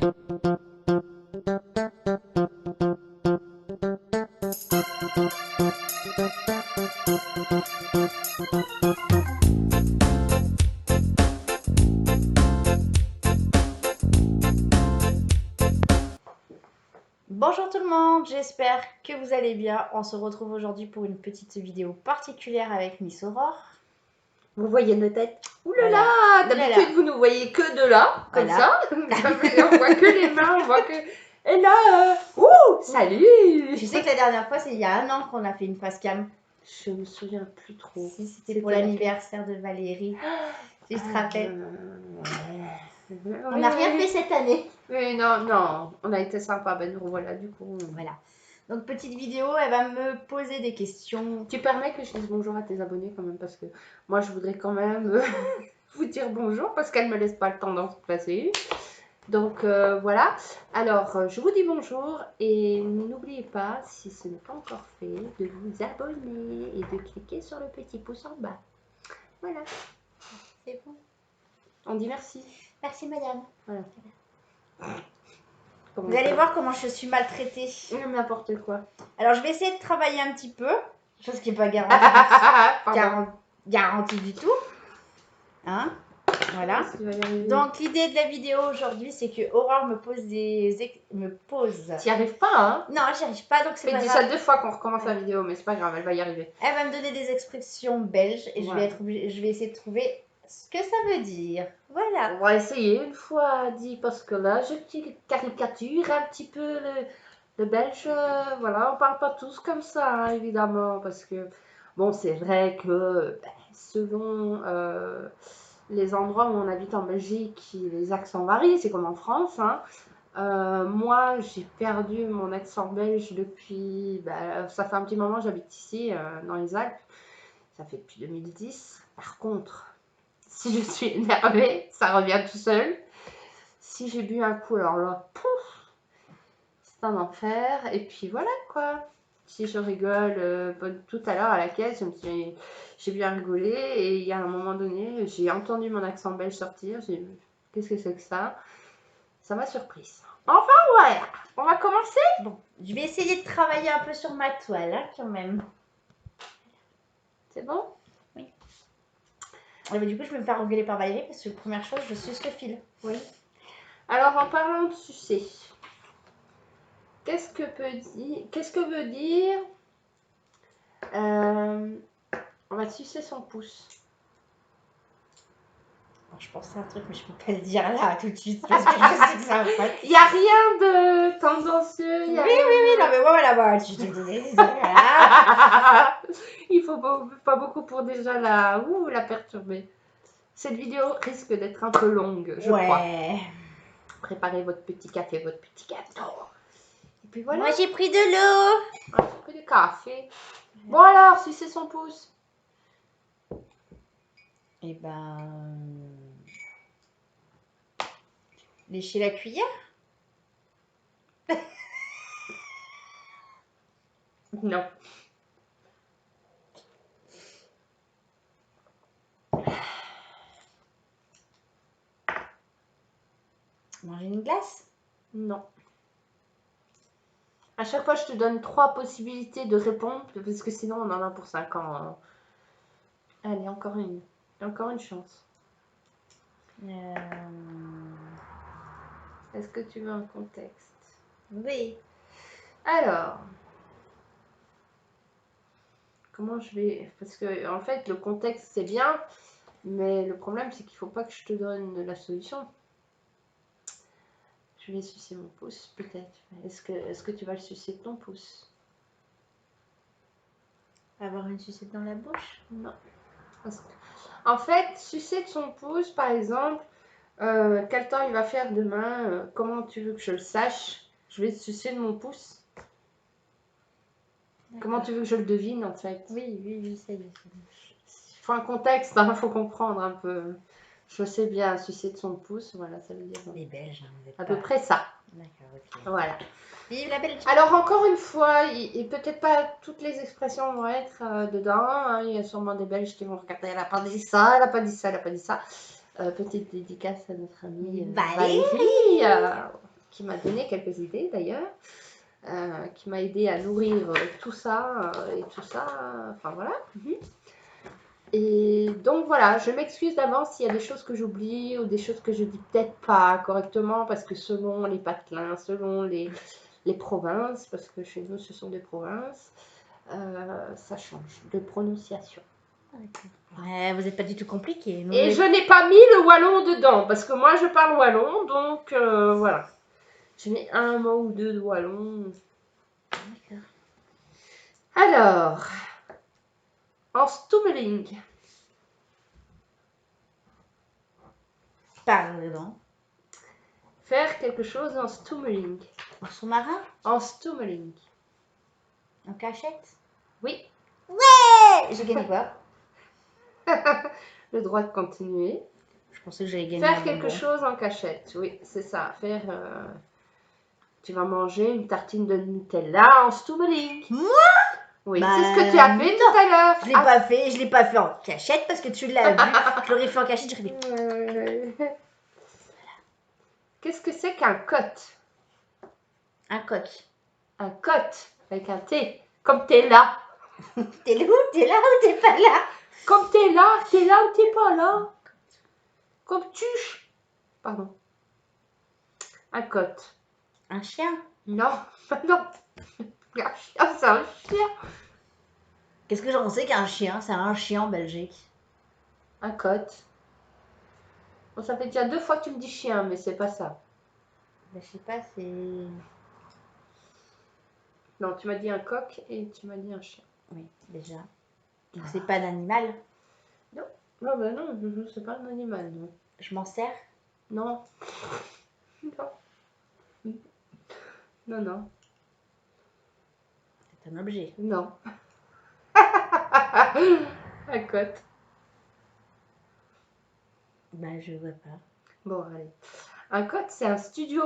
Bonjour tout le monde, j'espère que vous allez bien. On se retrouve aujourd'hui pour une petite vidéo particulière avec Miss Aurore. Vous voyez nos têtes. Ouh là Voilà. là, d'habitude vous nous voyez que de là, comme Voilà. ça. On voit que les mains, on voit que... Et là, ouh, salut. Tu sais que la dernière fois, c'est il y a un an qu'on a fait une face cam. Je me souviens plus trop. Si, c'était pour l'anniversaire de Valérie. Tu te rappelles? On n'a rien fait cette année. Oui, non, on a été sympa. Ben nous revoilà du coup. Voilà. Donc petite vidéo, elle va me poser des questions. Tu permets que je dise bonjour à tes abonnés quand même, parce que moi je voudrais quand même vous dire bonjour parce qu'elle me laisse pas le temps d'en se placer. Donc voilà, alors je vous dis bonjour et n'oubliez pas, si ce n'est pas encore fait, de vous abonner et de cliquer sur le petit pouce en bas. Voilà. C'est bon. On dit merci. Merci madame. Voilà. Vous allez voir comment je suis maltraitée. N'importe quoi. Alors je vais essayer de travailler un petit peu, chose qui n'est pas garantie, garantie du tout. Hein? Voilà. Donc l'idée de la vidéo aujourd'hui, c'est que Aurore me pose T'y arrives pas, hein? Non, j'y arrive pas, donc c'est pas grave. Ça 2 fois qu'on recommence la vidéo, mais c'est pas grave, elle va y arriver. Elle va me donner des expressions belges et Ouais. je vais essayer de trouver ce que ça veut dire. Voilà. On va essayer une fois dit, parce que là, je caricature un petit peu le belge. Voilà, on parle pas tous comme ça, hein, évidemment, parce que, bon, c'est vrai que selon les endroits où on habite en Belgique, les accents varient, c'est comme en France, hein. Moi, j'ai perdu mon accent belge depuis, ça fait un petit moment, j'habite ici, dans les Alpes, ça fait depuis 2010. Par contre, si je suis énervée, ça revient tout seul. Si j'ai bu un coup, alors là, pouf, c'est un enfer. Et puis voilà quoi. Si je rigole, tout à l'heure à la caisse, j'ai bien rigolé. Et il y a un moment donné, j'ai entendu mon accent belge sortir. J'ai dit, qu'est-ce que c'est que ça? Ça m'a surprise. Enfin voilà, on va commencer. Bon, je vais essayer de travailler un peu sur ma toile, hein, quand même. C'est bon? Oui. Et bah, du coup, je vais me faire engueuler par Valérie parce que première chose, je suce le fil. Oui. Alors en parlant de sucer, qu'est-ce que veut dire on va sucer son pouce? Alors, je pense à un truc, mais je peux pas le dire là tout de suite parce que je sais que ça va pas. Il n'y a rien de tendancieux. Oui, non mais voilà, bah, voilà. Il faut pas beaucoup pour déjà la perturber. Cette vidéo risque d'être un peu longue, je crois. Préparez votre petit café, votre petit gâteau. Et puis voilà. Moi j'ai pris de l'eau. J'ai pris du café. Bon alors, sucer son pouce. Et ben... lécher la cuillère. Non. Manger une glace. Non. À chaque fois, je te donne 3 possibilités de répondre, parce que sinon, on en a pour 5 ans. Hein. Allez, encore une. Encore une chance. Est-ce que tu veux un contexte? Oui. Alors, comment je vais... Parce que, en fait, le contexte, c'est bien, mais le problème, c'est qu'il ne faut pas que je te donne la solution. Je vais sucer mon pouce, peut-être. Est-ce que tu vas le sucer de ton pouce? Avoir une sucette dans la bouche? Non. En fait, sucer de son pouce, par exemple, quel temps il va faire demain? Comment tu veux que je le sache? Je vais sucer de mon pouce. Comment tu veux que je le devine, en fait? Oui, ça y est. Il faut un contexte, il faut comprendre un peu. Je sais bien, sucer de son pouce, voilà, ça veut dire. Les Belges, hein, vous êtes à peu près ça. D'accord, ok. Voilà. Vive la Belgique. Alors, encore une fois, et peut-être pas toutes les expressions vont être dedans. Hein, il y a sûrement des Belges qui vont regarder, elle n'a pas dit ça, elle n'a pas dit ça, elle n'a pas dit ça. Petite dédicace à notre amie Valérie. qui m'a donné quelques idées d'ailleurs, qui m'a aidé à nourrir tout ça et tout ça. Enfin voilà. Et donc voilà, je m'excuse d'avance s'il y a des choses que j'oublie ou des choses que je dis peut-être pas correctement parce que selon les patelins, selon les provinces, parce que chez nous ce sont des provinces, ça change de prononciation. Ouais, vous n'êtes pas du tout compliqué. Et je n'ai pas mis le wallon dedans parce que moi je parle wallon, donc voilà. J'ai mis un mot ou deux de wallon. D'accord. Alors, en stummeling. Parle dedans. Faire quelque chose en stummeling. En sous-marin? En stummeling. En cachette? Oui. Ouais! J'ai gagné quoi? Le droit de continuer. Je pensais que j'allais gagner Faire un quelque bonbon. chose en cachette. Oui, c'est ça. Faire. Tu vas manger une tartine de Nutella en stummeling. Moi? Oui, Bah, c'est ce que tu as fait tout à l'heure. Je l'ai pas fait en cachette parce que tu l'as vu. Je l'aurais fait en cachette, j'aurais dit. Qu'est-ce que c'est qu'un cote? Un coq. Un cote avec un T. Comme t'es là. T'es là ou t'es pas là? Comme t'es là ou t'es pas là. Comme tuche. Pardon. Un cote. Un chien? Non, non. Un chien, c'est un chien. Qu'est-ce que j'en sais qu'un chien? C'est un chien en Belgique. Un cote. Bon, ça fait déjà 2 fois que tu me dis chien, mais c'est pas ça. Bah, je sais pas, c'est. Non, tu m'as dit un coq et tu m'as dit un chien. Oui, déjà. Donc c'est pas d'animal. Non, non, bah non, c'est pas un animal, non. Je m'en sers? Non. Non. Non, non. C'est un objet. Non. Un cote. Bah, je vois pas. Bon, allez. Un cote, c'est un studio.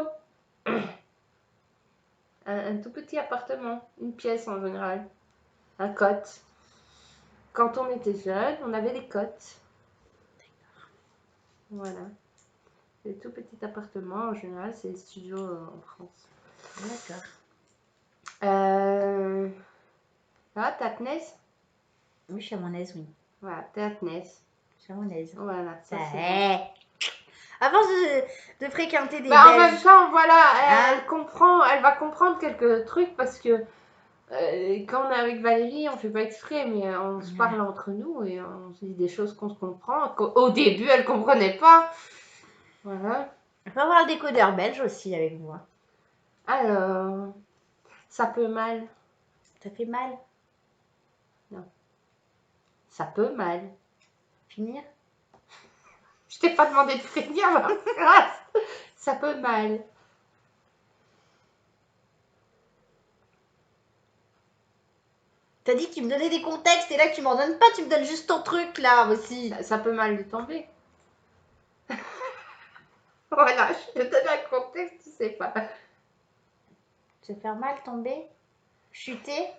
Un tout petit appartement. Une pièce en général. Un cote. Quand on était jeune, on avait des cotes. Voilà. Les tout petits appartements, en général, c'est les studios en France. D'accord. Ah, t'es à Tnez? Oui, je suis à mon aise, oui. Voilà, t'es à Tnez. Je suis à mon aise. Voilà, ça c'est bon. Ouais. À force de fréquenter des Bah, en Belges. même temps, voilà, Hein? elle va comprendre quelques trucs parce que quand on est avec Valérie, on fait pas exprès, mais on se parle entre nous et on se dit des choses qu'on se comprend. Au début, elle comprenait pas. Voilà. On va avoir le décodeur belge aussi avec moi. Alors, ça peut mal. Ça fait mal. Ça peut mal. Finir? Je t'ai pas demandé de finir ma phrase. Ça peut mal. T'as dit que tu me donnais des contextes et là tu m'en donnes pas, tu me donnes juste ton truc là aussi. Ça peut mal de tomber. Voilà, je te donne un contexte, tu sais pas. Se faire mal, tomber, chuter.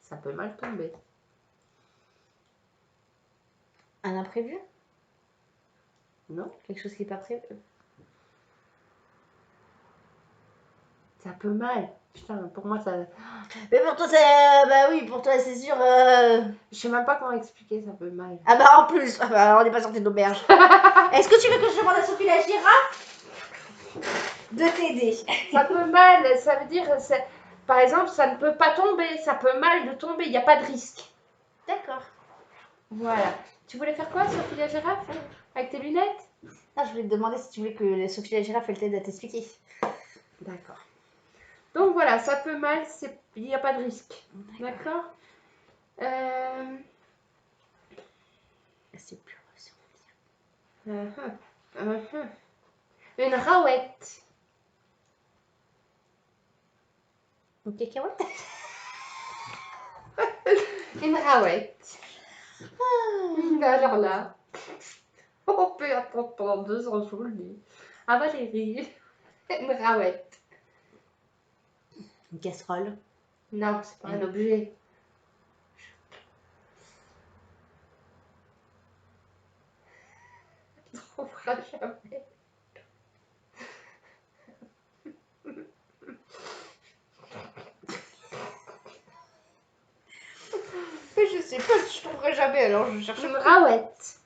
Ça peut mal tomber. Un imprévu? Non, Quelque chose qui n'est pas prévu. ça peut mal. Putain, pour moi, ça. Mais pour toi, c'est. Bah oui, pour toi, c'est sûr. Je sais même pas comment expliquer, ça peut mal. Ah bah en plus, ah bah, on n'est pas sorti d'auberge. Est-ce que tu veux que je demande à Sophie la girafe de t'aider? Ça peut mal, ça veut dire. Par exemple, ça ne peut pas tomber, ça peut mal de tomber, il n'y a pas de risque. D'accord. Voilà. Tu voulais faire quoi, Sophie la girafe? Avec tes lunettes? Non, je voulais te demander si tu voulais que Sophie la girafe elle t'aide à t'expliquer. D'accord. Donc voilà, ça peut mal, il n'y a pas de risque. D'accord. C'est plus Une rouette. Une cacahuète? Une rouette. Alors là, on peut attendre pendant 2 ans, je vous le dis. Ah Valérie, une rouette. Une casserole. Non, c'est pas un objet. marchera jamais. Mais je sais pas si je trouverai jamais, alors je cherche Une rouette.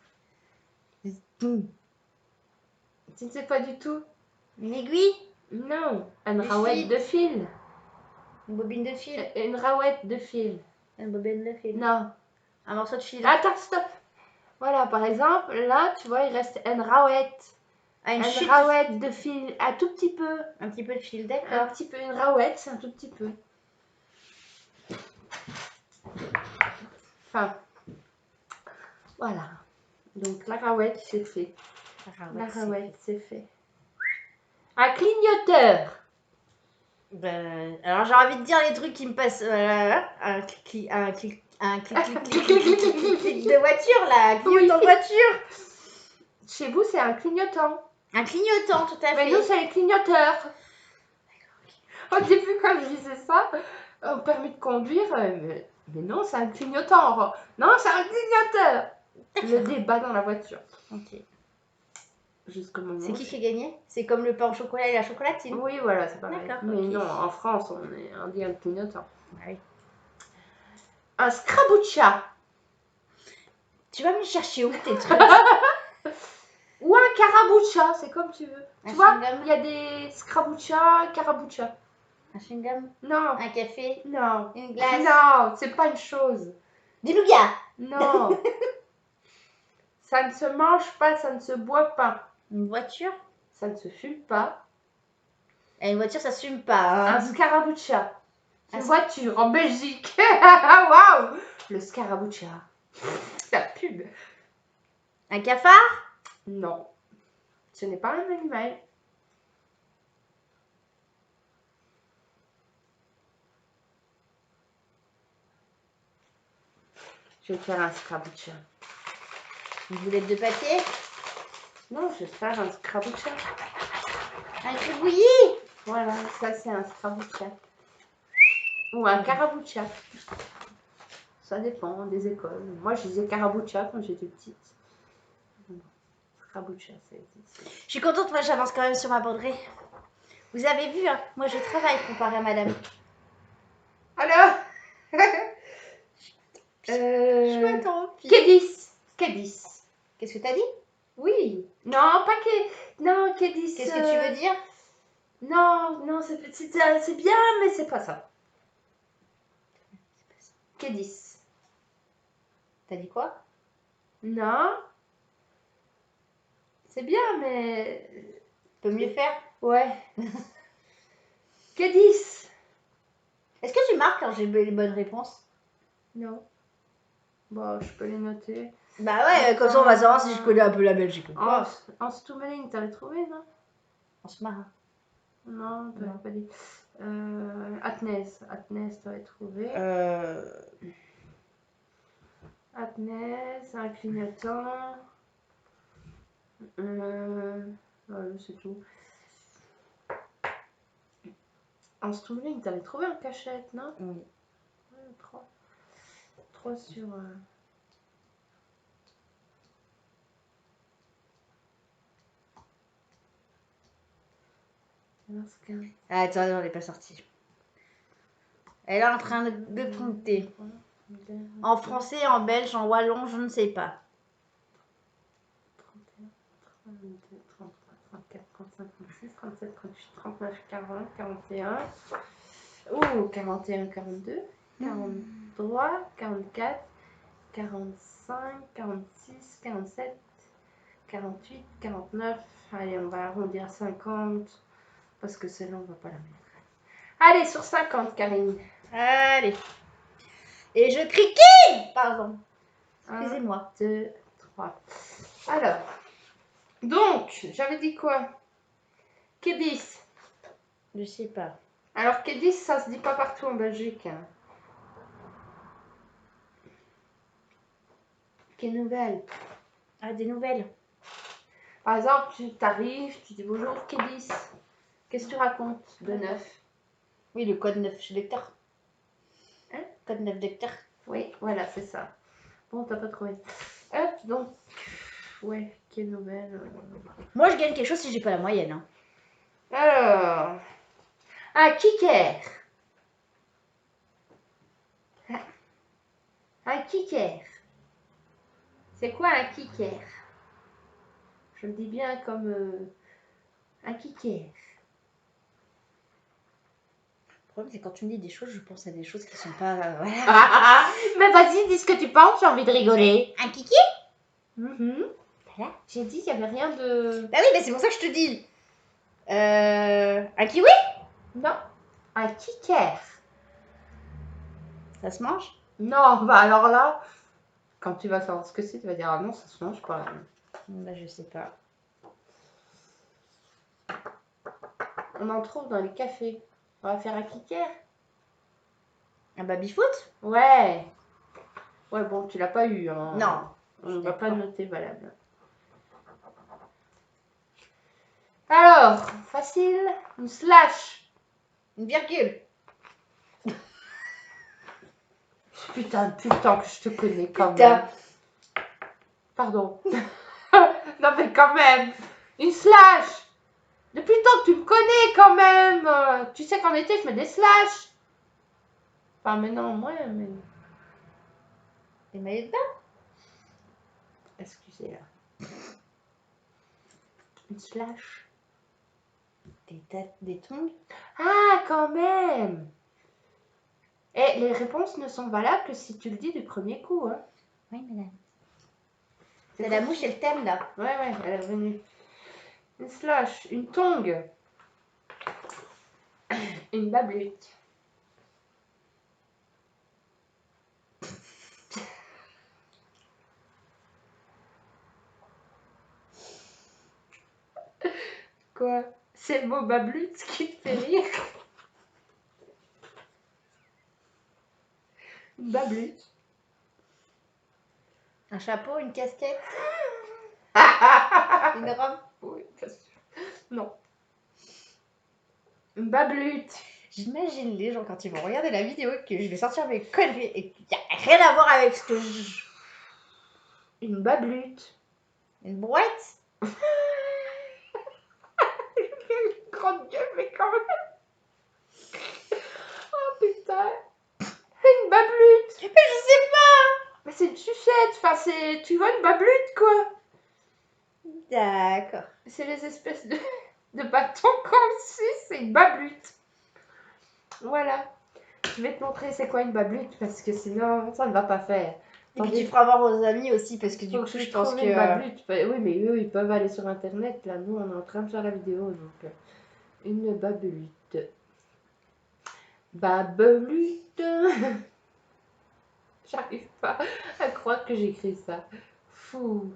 Tu ne sais pas du tout? Une aiguille, Non, une Du rouette fil. de fil. une bobine de fil, Une rouette de fil. une bobine de fil, Non. un morceau de fil. Attends, stop. Voilà, par exemple, là, tu vois, il reste une rouette. Ah, une Une chute, rouette de fil, un tout petit peu. un petit peu de fil, Un d'accord. petit peu, une rouette, c'est un tout petit peu. Enfin, voilà. Donc, la rouette, c'est fait. La rouette, c'est fait. Un clignoteur. Ben, alors j'ai envie de dire les trucs qui me passent. Un clic de voiture là, un clignotant de voiture. Chez vous, c'est un clignotant. Un clignotant, tout à Mais fait. nous, c'est les clignoteurs. Au début, quand je disais ça, au permis de conduire, mais non, c'est un clignotant. Non, c'est un clignoteur. Le débat dans la voiture. Ok. Jusqu'au moment. C'est qui a gagné? C'est comme le pain au chocolat et la chocolatine. Oui, voilà, c'est pareil. D'accord, Mais ok. non, en France, on dit un clignotant. Ah oui. Un scraboucha. Tu vas me chercher où tes trucs? Ou un caraboucha, c'est comme tu veux. Un Tu vois, chewing-gum? il y a des scraboucha, caraboucha. Un chewing-gum? Non, Un café? non. Une glace? Non, c'est pas une chose. Du nougat? Non. Ça ne se mange pas, ça ne se boit pas. Une voiture? Ça ne se fume pas. Et une voiture, ça se fume pas. Un Hein. scarabuccia. C'est Un une voiture en Belgique. Waouh. Le scarabuccia. La pub. Un cafard? Non. Ce n'est pas un animal. Je vais faire un scarabuccia. Une boulette de papier? Non, je vais faire un scarabuccia. Un gribouillis? Voilà, ça c'est un scarabuccia. Ou un carabuccia. Ça dépend des écoles. Moi, je disais carabuccia quand j'étais petite. Scarabuccia, ça existe. Je suis contente, moi j'avance quand même sur ma broderie. Vous avez vu, hein, moi je travaille comparé à madame. Alors Chouette, hein, puis- Kédis. Kédis. Qu'est-ce que t'as dit? Oui. Non, pas que. Non, Kédis. Qu'est-ce que tu veux dire? Non, non, c'est bien, mais c'est pas ça. Kédis. T'as dit quoi? Non. C'est bien, mais. Peut mieux faire? Ouais. Kédis. Est-ce que tu marques quand j'ai les bonnes réponses? Non. Bon, je peux les noter. Bah ouais, comme ça on va savoir si je connais un peu la Belgique ou En, pas. en Stoumeling, t'avais trouvé, non? On se marre. Non, t'avais Non. pas dit. Atnès, t'avais trouvé. Atnès, un clignotant. Voilà, c'est tout. En Stoumeling, t'avais trouvé un cachette, non? Oui. 3 sur... Ah, attends, on n'est pas sorti. Elle est en train de compter. En français, en belge, en wallon, je ne sais pas. 31, 32, 33, 34, 35, 36, 37, 38, 39, 40, 41. Ouh, 41, 42, 43, 44, 45, 46, 47, 48, 49. Allez, on va arrondir à 50 parce que celle-là, on va pas la mettre. Allez, sur 50, Karine. Allez. Et je crie qui? Pardon. Excusez-moi. 2, 3. Alors, donc, j'avais dit quoi? Kédis. Je sais pas. Alors, Kédis, ça se dit pas partout en Belgique. Hein. Quelle nouvelle? Ah, des nouvelles. Par exemple, tu t'arrives, tu dis bonjour Kédis. Qu'est-ce que tu racontes de neuf? Oui, le code 9 chez lecteur. Hein? Code 9 lecteur. Oui, voilà, c'est ça. Bon, t'as pas trouvé. Hop, donc, Ouais, quelle nouvelle. Moi, je gagne quelque chose si j'ai pas la moyenne. Hein. Alors, un kicker. Un kicker. C'est quoi un kicker? Je le dis bien comme un kicker. Le problème, c'est quand tu me dis des choses, je pense à des choses qui sont pas... voilà. Mais vas-y, dis ce que tu penses, j'ai envie de rigoler. Un kiki? Voilà. J'ai dit qu'il n'y avait rien de... Bah oui, mais c'est pour ça que je te dis. Un kiwi? Non, un kicker. Ça se mange? Non, bah alors là, quand tu vas savoir ce que c'est, tu vas dire ah non, ça se mange pas. Bah je sais pas. On en trouve dans les cafés. On va faire un kicker. Un baby-foot? Ouais. Ouais, bon, tu l'as pas eu. Hein. Non. On ne va pas noter valable. Alors, facile. Une slash. Une virgule. Putain, depuis le temps que je te connais quand Putain. même. Pardon. Non mais quand même. Une slash. Depuis le temps que tu me connais quand même. Tu sais qu'en été, je mets des slash. Enfin, mais non, moi, mais... Des maillots de bain? Excusez-la. Une slash. Des tongs? Ah, quand même. Et les réponses ne sont valables que si tu le dis du premier coup. Hein. Oui, madame. C'est la mouche et le thème, là. Ouais, elle est revenue. Une slash, une tongue. Une bablette. Quoi? C'est le mot bablette qui te fait rire? Une bablette. Un chapeau, une casquette? Une robe? Oui, bien sûr. Non. Une bablette. J'imagine les gens quand ils vont regarder la vidéo que je vais sortir mes conneries et qu'il n'y a rien à voir avec ce que je... Une bablette. Une brouette? Une grande gueule, mais quand même. Oh putain. Une bablette. Mais je sais pas! Mais c'est une sucette. Enfin, c'est... Tu vois, une bablette, quoi. D'accord. C'est les espèces de bâtons comme si c'est une bablette. Voilà. Je vais te montrer c'est quoi une bablette parce que sinon, ça ne va pas faire. Et puis tu feras voir aux amis aussi parce que du coup, je pense que... Une bablette. Oui, mais eux, ils peuvent aller sur Internet. Là, nous, on est en train de faire la vidéo. Donc, une bablette. Bablette. J'arrive pas à croire que j'écris ça. Fou.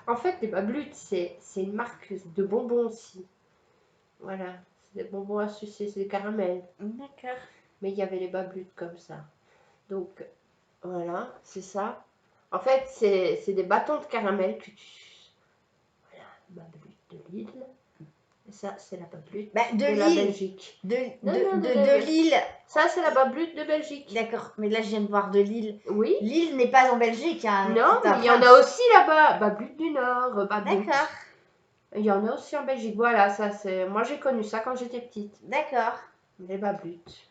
En fait, les babluttes, c'est une marque de bonbons aussi. Voilà. C'est des bonbons à sucer, c'est des caramels. D'accord. Mais il y avait les babluttes comme ça. Donc, voilà, c'est ça. En fait, c'est des bâtons de caramel que tu... Voilà, bablute de Lidl. Et ça, c'est la bablute Bah, de la Belgique. De Lille. Ça, c'est la bablute de Belgique. D'accord, mais là, je viens de voir de Lille. Oui. Lille n'est pas en Belgique. Hein, Non, mais il y en a aussi là-bas. Bablute du Nord, bablute. D'accord. Il y en a aussi en Belgique. Voilà, ça, c'est... Moi, j'ai connu ça quand j'étais petite. D'accord. Les bablutes.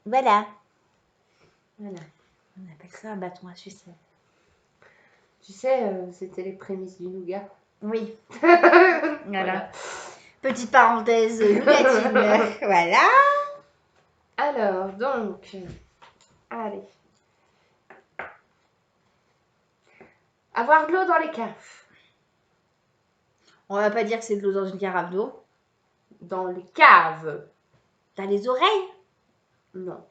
Voilà. Voilà. On appelle ça un bâton à sucer. Tu sais, c'était les prémices du nougat. Oui. Voilà. Voilà. Petite parenthèse nougatine. Voilà. Alors, donc, allez. Avoir de l'eau dans les caves. On va pas dire que c'est de l'eau dans une carafe d'eau. Dans les caves. T'as les oreilles? Non.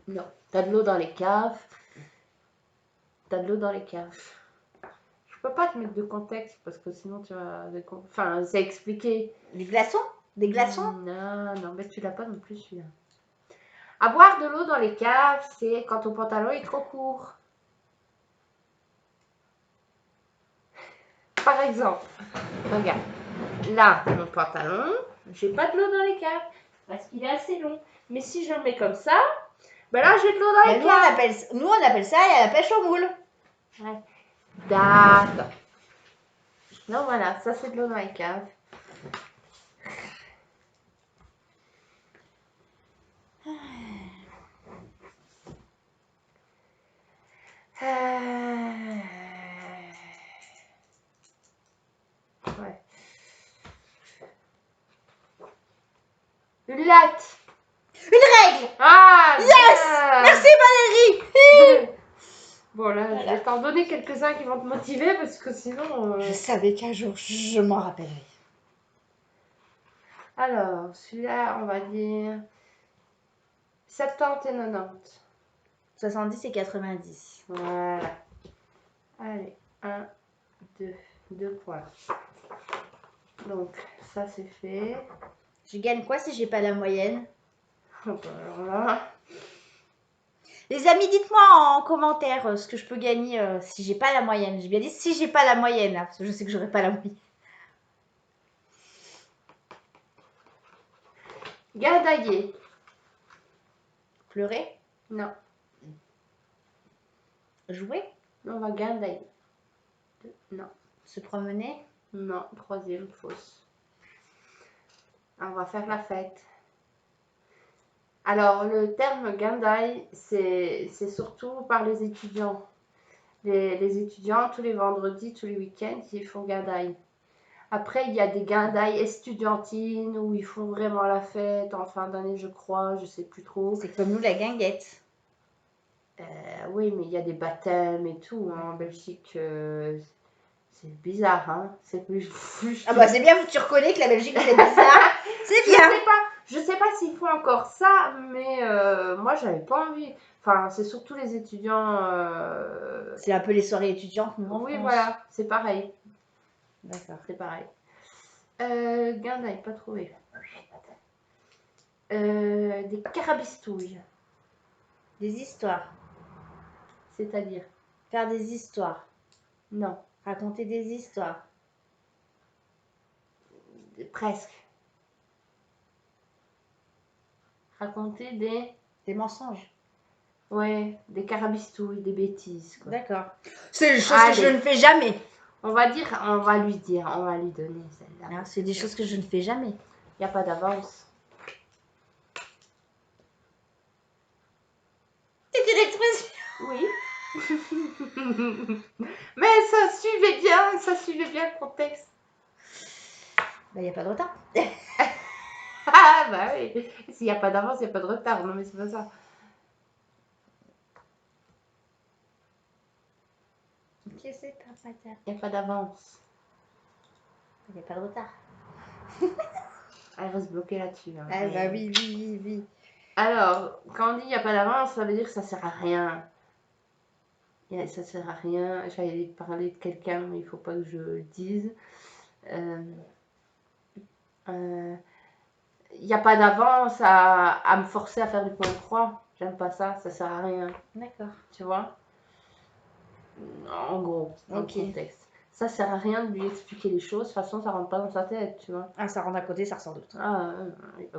Non. T'as de l'eau dans les caves. T'as de l'eau dans les caves. Je peux pas te mettre de contexte parce que sinon tu vas... Enfin, c'est expliqué. Des glaçons? Des glaçons? Non, non, mais tu l'as pas non plus celui-là. Avoir de l'eau dans les caves, c'est quand ton pantalon est trop court. Par exemple, regarde. Là, mon pantalon, j'ai pas de l'eau dans les caves parce qu'il est assez long. Mais si je le mets comme ça, Ben là, j'ai de l'eau dans les caves. Nous, on appelle ça la pêche au moule. Ouais. D'accord. Non, voilà, ça c'est de l'eau dans les caves. Ouais. Une lettre. Une règle. Ah, Yes. bien. Merci Valérie. Bon là, je Voilà. vais t'en donner quelques-uns qui vont te motiver parce que sinon... Je savais qu'un jour, je m'en rappellerai. Alors, celui-là, on va dire 70 et 90. 70 et 90. Voilà. Allez, 1, 2, 2 points. Donc, ça c'est fait. Je gagne quoi si j'ai pas la moyenne? Alors là... Les amis, dites-moi en commentaire ce que je peux gagner si j'ai pas la moyenne. J'ai bien dit si j'ai pas la moyenne, hein, parce que je sais que j'aurai pas la moyenne. Gardailler. Pleurer? Non, Jouer? on va gardailler. Non, Se promener? non, troisième fausse. On va faire la fête. Alors, le terme Gandai, c'est surtout par les étudiants. Les étudiants, tous les vendredis, tous les week-ends, ils font Gandai. Après, il y a des Gandai estudiantines où ils font vraiment la fête en fin d'année, je crois, je sais plus trop. C'est comme nous la guinguette. Oui, mais il y a des baptêmes et tout hein, en Belgique. C'est bizarre, hein. C'est plus. Ah bah c'est bien, tu reconnais que la Belgique c'est bizarre. C'est bien. Je sais pas s'ils font encore ça, mais moi j'avais pas envie. Enfin, c'est surtout les étudiants. C'est un peu les soirées étudiantes, nous en Oui, France. voilà, c'est pareil. D'accord. C'est pareil. Guindaille, pas trouvé. Des carabistouilles, Des histoires. c'est-à-dire. Faire des histoires. Non, Raconter des histoires. presque. Raconter Des mensonges. Ouais, des carabistouilles, des bêtises. Quoi. D'accord. C'est des choses que je ne fais jamais. On va lui donner celle-là. Hein, c'est des choses que je ne fais jamais. Il n'y a pas d'avance. C'est une expression. Oui. Mais ça suivait bien le contexte. Bah, il n'y a pas de retard. Ah bah oui. S'il n'y a pas d'avance, il n'y a pas de retard. Non mais c'est pas ça. Qu'est-ce que c'est pas retard? Il n'y a pas d'avance. Il n'y a pas de retard. Elle reste bloquée là-dessus. Hein. Ah bah oui. Alors, quand on dit il n'y a pas d'avance, ça veut dire que ça sert à rien. Ça sert à rien. J'allais parler de quelqu'un, mais il faut pas que je le dise. Il n'y a pas d'avance à me forcer à faire du point 3. J'aime pas ça, ça sert à rien. D'accord. Tu vois? En gros, dans le contexte. Ça sert à rien de lui expliquer les choses. De toute façon, ça rentre pas dans sa tête, tu vois. Ah, ça rentre d'un côté, ça ressort de l'autre. Ah,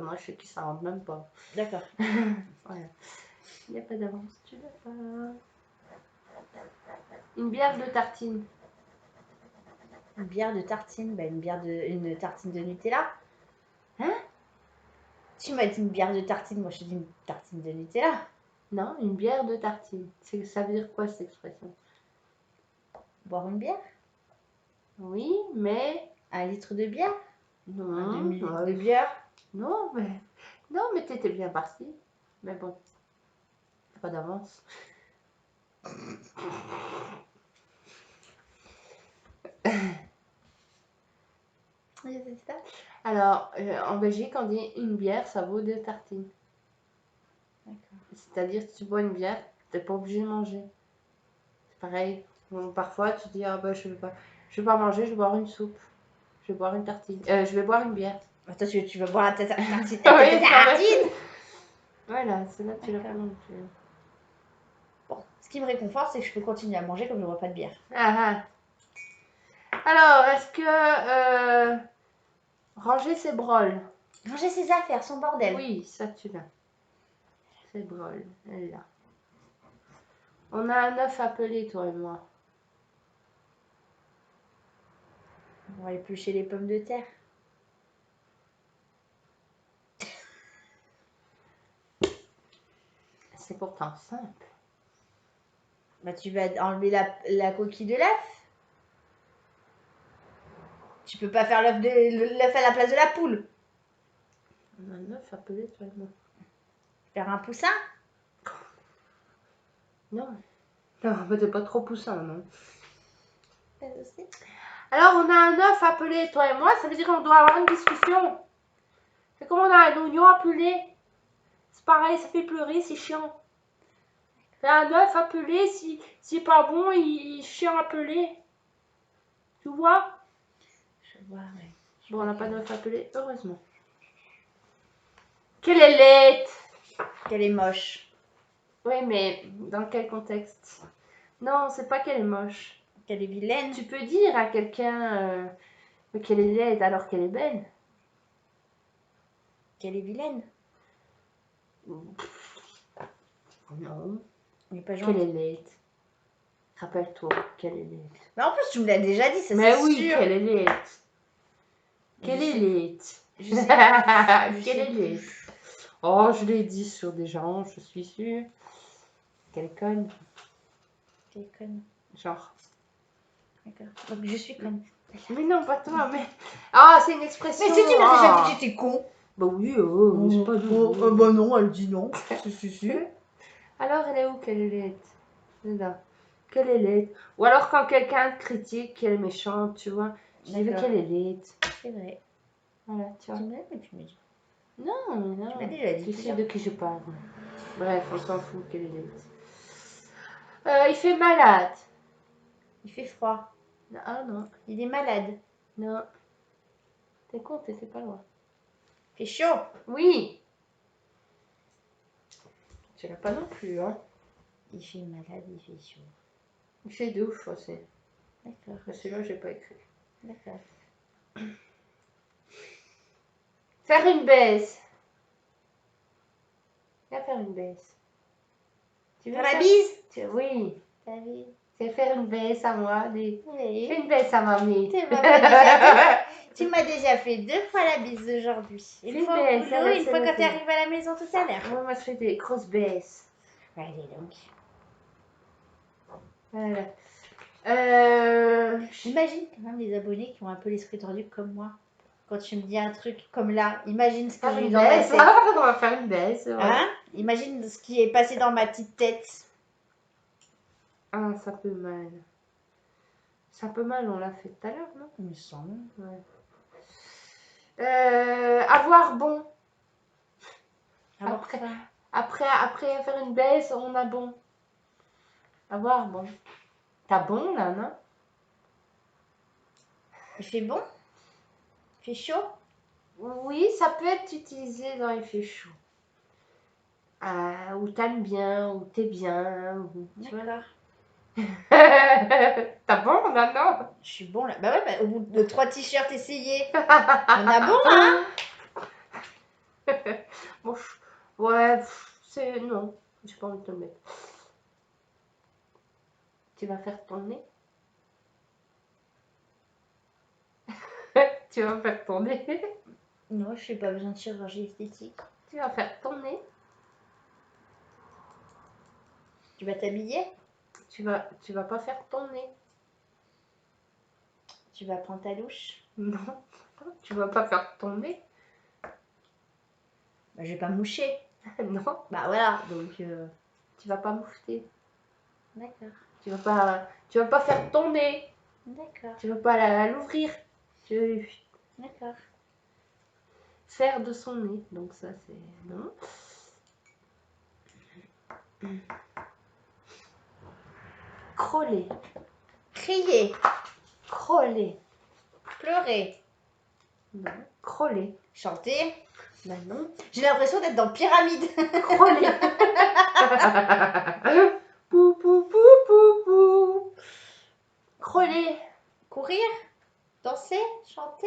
moi, je sais que ça rentre même pas. D'accord. Voilà. Il n'y a pas d'avance, tu veux pas. Une bière de tartine. Une bière de tartine, bah une tartine de Nutella. Hein? Tu m'as dit une bière de tartine, moi je te dis une tartine de Nutella. Non, une bière de tartine. Ça veut dire quoi cette expression? Boire une bière? Oui, mais... 1 litre de bière? Non. 2 millilitres de bière? Non, mais t'étais bien parti. Mais bon, pas d'avance. Alors, en Belgique, on dit une bière, ça vaut 2 tartines. D'accord. C'est-à-dire, si tu bois une bière, t'es pas obligé de manger. C'est pareil. Bon, parfois, tu dis, ah bah, je vais pas manger, je vais boire une soupe. Je vais boire une tartine. Je vais boire une bière. Attends, tu vas boire la tartine. Oui, tartine. Voilà, c'est là que tu l'as pas non plus. Bon, ce qui me réconforte, c'est que je peux continuer à manger comme je ne bois pas de bière. Ah, ah. Alors, est-ce que ranger ses broles? Ranger ses affaires, son bordel. Oui, ça tu l'as. C'est drôle. Elle est là. On a un œuf appelé, toi et moi. On va éplucher les pommes de terre. C'est pourtant simple. Bah, tu vas enlever la coquille de l'œuf. Tu peux pas faire l'œuf à la place de la poule. On a un œuf appelé, toi et moi. Faire un poussin. Non. Non, peut-être pas trop poussin, non. Ça aussi. Alors, on a un œuf appelé, toi et moi, ça veut dire qu'on doit avoir une discussion. C'est comme on a un oignon appelé. C'est pareil, ça fait pleurer, c'est chiant. C'est un œuf appelé, si c'est pas bon, il est chiant appelé. Tu vois? Je vois, ouais. Bon, on n'a pas d'œuf appelé, heureusement. Quelle est laide? Qu'elle est moche. Oui, mais dans quel contexte? Non, c'est pas qu'elle est moche. Qu'elle est vilaine. Tu peux dire à quelqu'un qu'elle est laide alors qu'elle est belle. Qu'elle est vilaine. Non. Elle est pas Qu'elle gentille. est laide. Rappelle-toi qu'elle est laide. Mais en plus, tu me l'as déjà dit, ça Mais c'est oui, sûr. qu'elle est laide. Qu'elle Je est sais- laide. Je sais plus. Qu'elle est laide. Oh, je l'ai dit sur des gens, je suis sûre. Quelle conne. Quelle conne. Genre. D'accord. Donc je suis conne. Mais non, pas toi, mais. Ah, c'est une expression. Mais si tu m'as ah. déjà dit que j'étais con. Bah oui, oh, c'est pas nouveau. Bah non, elle dit non. Si. Alors, elle est où qu'elle est laide? Elle est là. Qu'elle est laide. Ou alors, quand quelqu'un te critique, qu'elle est méchante, tu vois, tu dis D'accord. qu'elle est laide. C'est vrai. Voilà, tu vois. Tu me l'as dit, tu me dis. Non, non. Tu m'as déjà dit Tu sais plusieurs de qui je parle. Bref, on s'en fout qu'elle est laide. Il fait malade. Il fait froid. Ah non, Il est malade. non. T'es con, t'étais pas loin. Il fait chaud. Oui. Tu l'as pas non plus, hein. Il fait malade, il fait chaud. Il fait douche aussi. D'accord. Mais celui-là, j'ai pas écrit. D'accord. Faire une baisse. Viens faire une baisse. Tu veux Faire la bise. Oui. T'as vu? C'est faire une baisse à moi. Dis. Oui. Fais une baisse à mamie. Tu m'as déjà fait 2 fois la bise aujourd'hui. Une Une fois au baisse, boulot, allez, une c'est fois quand noté. t'es arrivé à la maison tout à l'heure. Moi, je fais des grosses baisses. Allez donc. Voilà. Imagine quand même les abonnés qui ont un peu l'esprit tordu comme moi. Quand tu me dis un truc comme là, imagine ce que Faire j'ai eu une dans ma baisse. tête. On va faire une baisse. Ouais. Hein? Imagine ce qui est passé dans ma petite tête. Ah, ça peut mal. Ça peut mal, on l'a fait tout à l'heure, non? Il me semble. Ouais. Avoir bon. Alors Après. ça. Après faire une baisse, on a bon. Avoir bon. T'as bon là, non? Il fait bon? Il fait chaud? Oui, ça peut être utilisé dans il fait chaud. Ou t'aimes bien, ou t'es bien. Tu vois. D'accord. T'as bon là, non? Je suis bon là. Bah ouais, bah, au bout de 3 t-shirts essayés. On a bon, hein? Bon, ouais, c'est. Non, j'ai pas envie de te le mettre. Tu vas faire ton nez? Tu vas faire ton nez? Non, je n'ai pas besoin de chirurgie esthétique. Tu vas faire ton nez? Tu vas t'habiller? Tu vas pas faire ton nez? Tu vas prendre ta douche? Non, tu vas pas faire ton nez? Bah, je vais pas moucher. Non, Bah voilà, donc. tu vas pas moufter. D'accord. Tu vas pas faire ton nez. D'accord. Tu vas pas l'ouvrir. Tu D'accord. faire de son nez. Donc ça c'est non. Crôler. Crier. Crôler. Pleurer. Non. Crôler. Chanter. Bah non. J'ai l'impression d'être dans Pyramide. Crôler. Pou pou pou pou pou. Crôler. Courir. Danser. Chanter.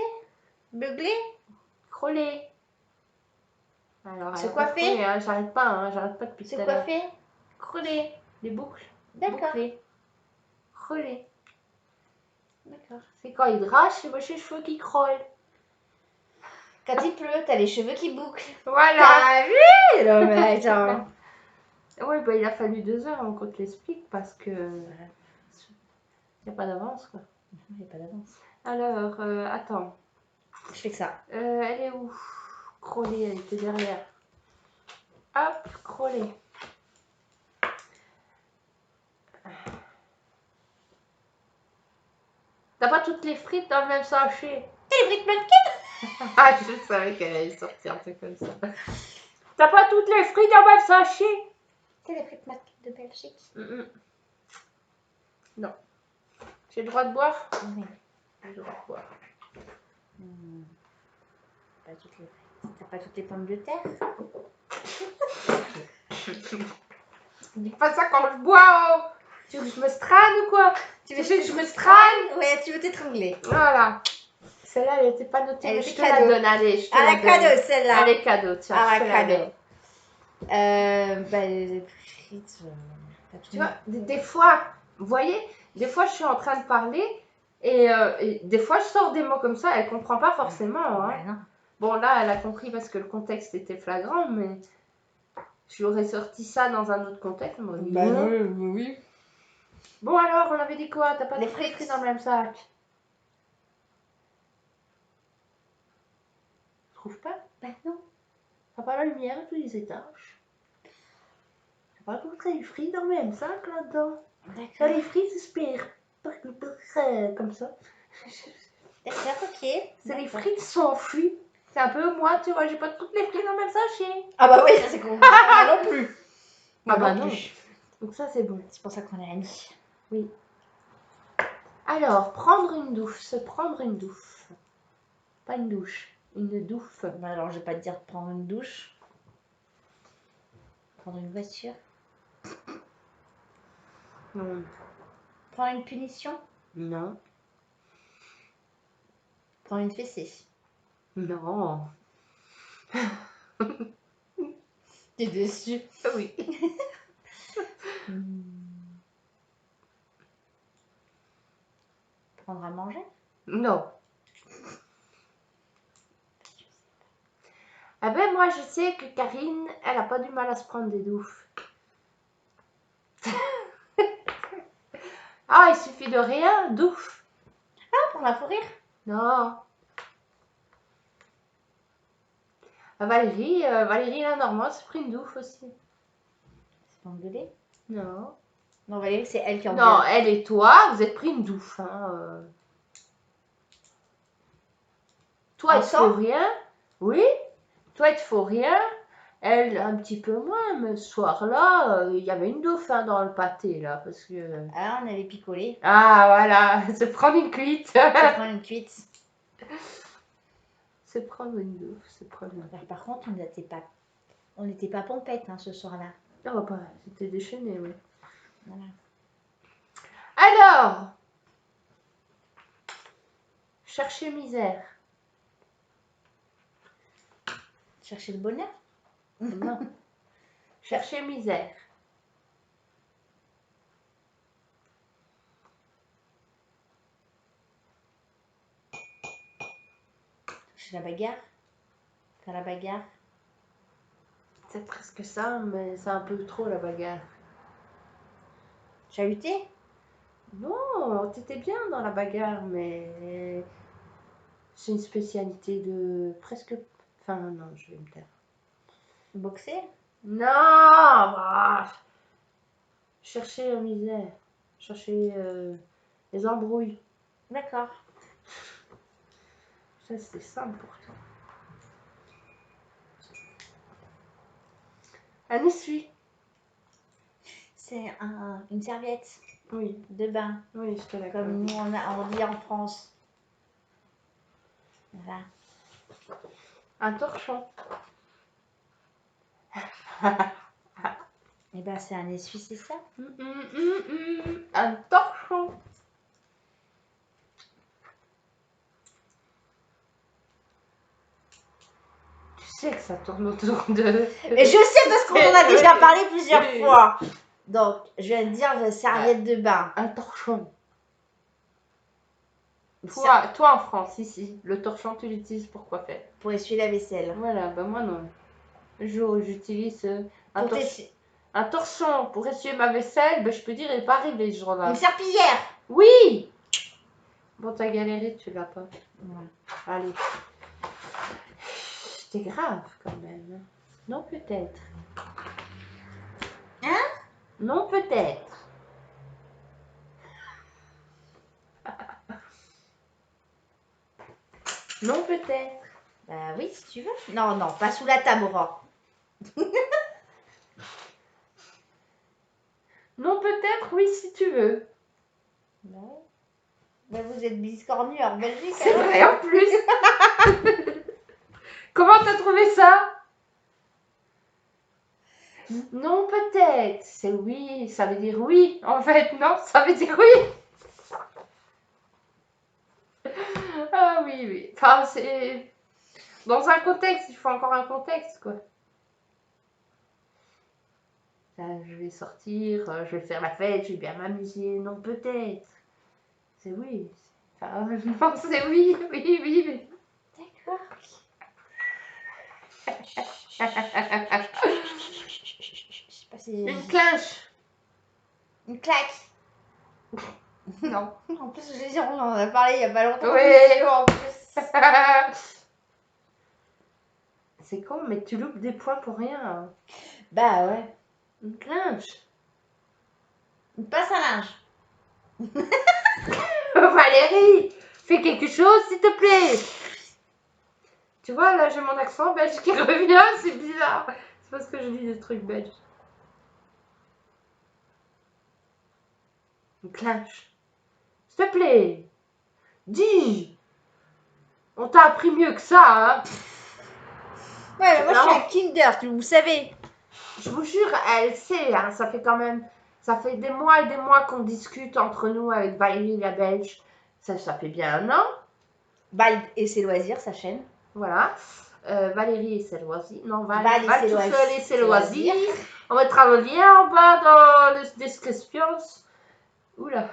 Beugler. Crôler. Alors, Se coiffer. hein, j'arrête pas depuis Se tout à l'heure. coiffer. Crôler, les boucles. D'accord. Boucler. Crôler. D'accord. C'est quand il drache, moi j'ai les cheveux qui crôlent. Quand il pleut, t'as les cheveux qui bouclent. Voilà. T'as vu? Non mais attends. Ouais, bah il a fallu 2 heures avant qu'on te l'explique parce que Voilà. y a pas d'avance quoi. Il n'y a pas d'avance. Alors, attends. Je fais que ça. Elle est où? Crôler, elle était derrière. Hop, crôler. T'as pas toutes les frites dans le même sachet? Et les frites mannequins? Ah, je savais qu'elle allait sortir un truc comme ça. T'as pas toutes les frites dans le même sachet? C'est les frites mannequins de Belgique. Non. J'ai le droit de boire? Oui. J'ai le droit de boire. Pas toutes les frites. T'as pas toutes les pommes de terre? Dis pas ça quand je bois, oh. Tu veux que je me strane ou quoi? Tu veux que je me strane? Ouais, tu veux t'étrangler. Voilà. Celle-là, elle était pas notée, Elle mais était je te la cadeau. donne, allez, je te À la donne. cadeau, celle-là. Elle est cadeau, tiens. À je la te la cadeau. donne. Les frites. Tu vois, des fois, vous voyez, des fois je suis en train de parler et des fois je sors des mots comme ça, elle comprend pas forcément. Hein. Ouais, non. Bon, là, elle a compris parce que le contexte était flagrant, mais je lui aurais sorti ça dans un autre contexte. Oui. Bon, alors, on avait dit quoi? T'as pas Les les frites frites. dans le même sac? Tu trouves pas? Bah non. T'as pas la lumière à tous les étages? T'as pas toutes les frites dans le même sac là-dedans? T'as D'accord. les frites, j'espère. Comme ça. D'accord, ok. C'est les frites sans fruits. C'est un peu moi, tu vois, j'ai pas toutes les frites dans le même sachet. Ah bah oui, ça c'est con. Moi non plus. Moi Ah bah non non. plus. Donc ça, c'est bon. C'est pour ça qu'on est amis. Oui. Alors, prendre une douche. Se prendre une douche. Pas une douche. Une douche. Bah alors, je vais pas te dire prendre une douche. Prendre une voiture. Non. Prendre une punition. Non. Prendre une fessée. Non. T'es déçu. Oui. Prendre à manger. Non. Ah ben moi je sais que Karine, elle a pas du mal à se prendre des douches. Ah, il suffit de rien, douche. Ah, prendre un fou rire. Non. Ah, Valérie la Normande s'est pris une douche aussi. C'est pas engueuler. Non. Non, Valérie, c'est elle qui engueule. Non, elle et toi, vous êtes pris une douche. Hein. Toi, il te faut rien. Oui. Toi, il te faut rien. Elle, un petit peu moins. Mais ce soir-là, il y avait une douche hein, dans le pâté, là. Parce que... Ah, on avait picolé. Ah, voilà. Se prendre une cuite. Se prendre une cuite. Se prendre une douche. Se prendre une... Alors, par contre, on n'était pas pompettes hein, ce soir-là. Oh, bah, c'était déchaîné, oui. Voilà. Alors, chercher misère. Chercher le bonheur. Non. Chercher misère. Chercher la bagarre. Faire la bagarre. C'est presque ça, mais c'est un peu trop la bagarre. Chahuter. Non, t'étais bien dans la bagarre, mais c'est une spécialité de presque... Enfin, non, je vais me taire. Boxer. Non, bah, chercher la misère. Chercher les embrouilles. D'accord. Ça, c'était simple pour toi. Un essuie. C'est une serviette Oui, de bain. oui, je te l'accorde. Comme nous, on dit en France. Voilà. Un torchon. Et ben, c'est un essuie, c'est ça. Un torchon. Tu sais que ça tourne autour de... Et je sais parce qu'on en a déjà parlé plusieurs fois. Donc, je viens de dire serviette de bain. Un torchon. Toi en France, ici, le torchon, tu l'utilises pour quoi faire? Pour essuyer la vaisselle. Voilà, ben moi non. Le jour où j'utilise un torchon pour essuyer ma vaisselle, ben je peux dire, il n'est pas arrivé ce jour-là. Une serpillière. Oui. Bon, t'as galéré, tu l'as pas. Ouais. Allez. C'était grave quand même. Non, peut-être. Hein? Non, peut-être. Non, peut-être. Bah oui, si tu veux. Non, non, pas sous la table, Aurore. Non, peut-être, oui, si tu veux. Bah, bah vous êtes biscornu en Belgique. C'est alors. vrai en plus. Comment t'as trouvé ça? Non, peut-être. C'est oui, ça veut dire oui. En fait, non, ça veut dire oui. Ah oui, oui. Enfin, c'est... Dans un contexte, il faut encore un contexte, quoi. Là, je vais sortir, je vais faire la fête, je vais bien m'amuser. Non, peut-être. C'est oui. Enfin, non, c'est oui, oui, oui. D'accord. Je sais pas si... Une clinche. Une claque. Non. En plus, je l'ai dit, on en a parlé il y a pas longtemps. Oui. En plus. C'est con, mais tu loupes des points pour rien. Bah ouais. Une clinche. Une passe à linge. Valérie, fais quelque chose, s'il te plaît. Tu vois, là, j'ai mon accent belge qui revient, c'est bizarre. C'est parce que je lis des trucs belges. Une clinche. S'il te plaît. Dis. On t'a appris mieux que ça, hein. Ouais, mais moi je suis Non. un Kinder, vous savez. Je vous jure, elle sait, hein, ça fait quand même... Ça fait des mois et des mois qu'on discute entre nous avec Valérie, la belge. Ça fait bien un an. Val et ses loisirs, sa chaîne. Voilà. Valérie et ses loisirs. Non, Val Val et tout ses seul loisirs. et ses loisirs. On mettra le lien en bas dans la description. Oula.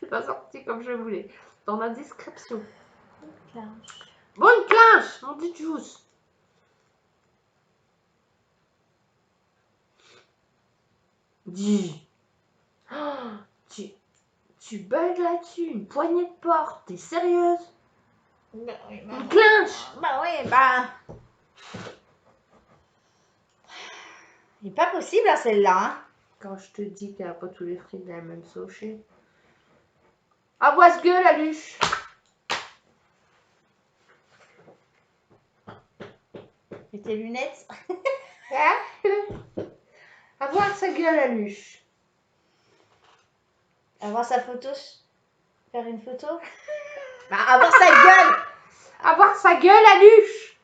C'est pas sorti comme je voulais. Dans la description. Bon, une clinche, mon dit juice. Dis. Oh, tu bugs là-dessus. Une poignée de porte. T'es sérieuse? Bah, oui, bah, Une clinche. bah oui, bah. Il n'est pas possible hein, celle-là. Hein. Quand je te dis qu'il n'y a pas tous les frites dans la même sauce. Ah, bois ce gueule, la luche. Et tes lunettes. Hein? Avoir sa gueule à luche. Avoir sa photo. Faire une photo. Bah, avoir sa gueule. Avoir sa gueule à luche.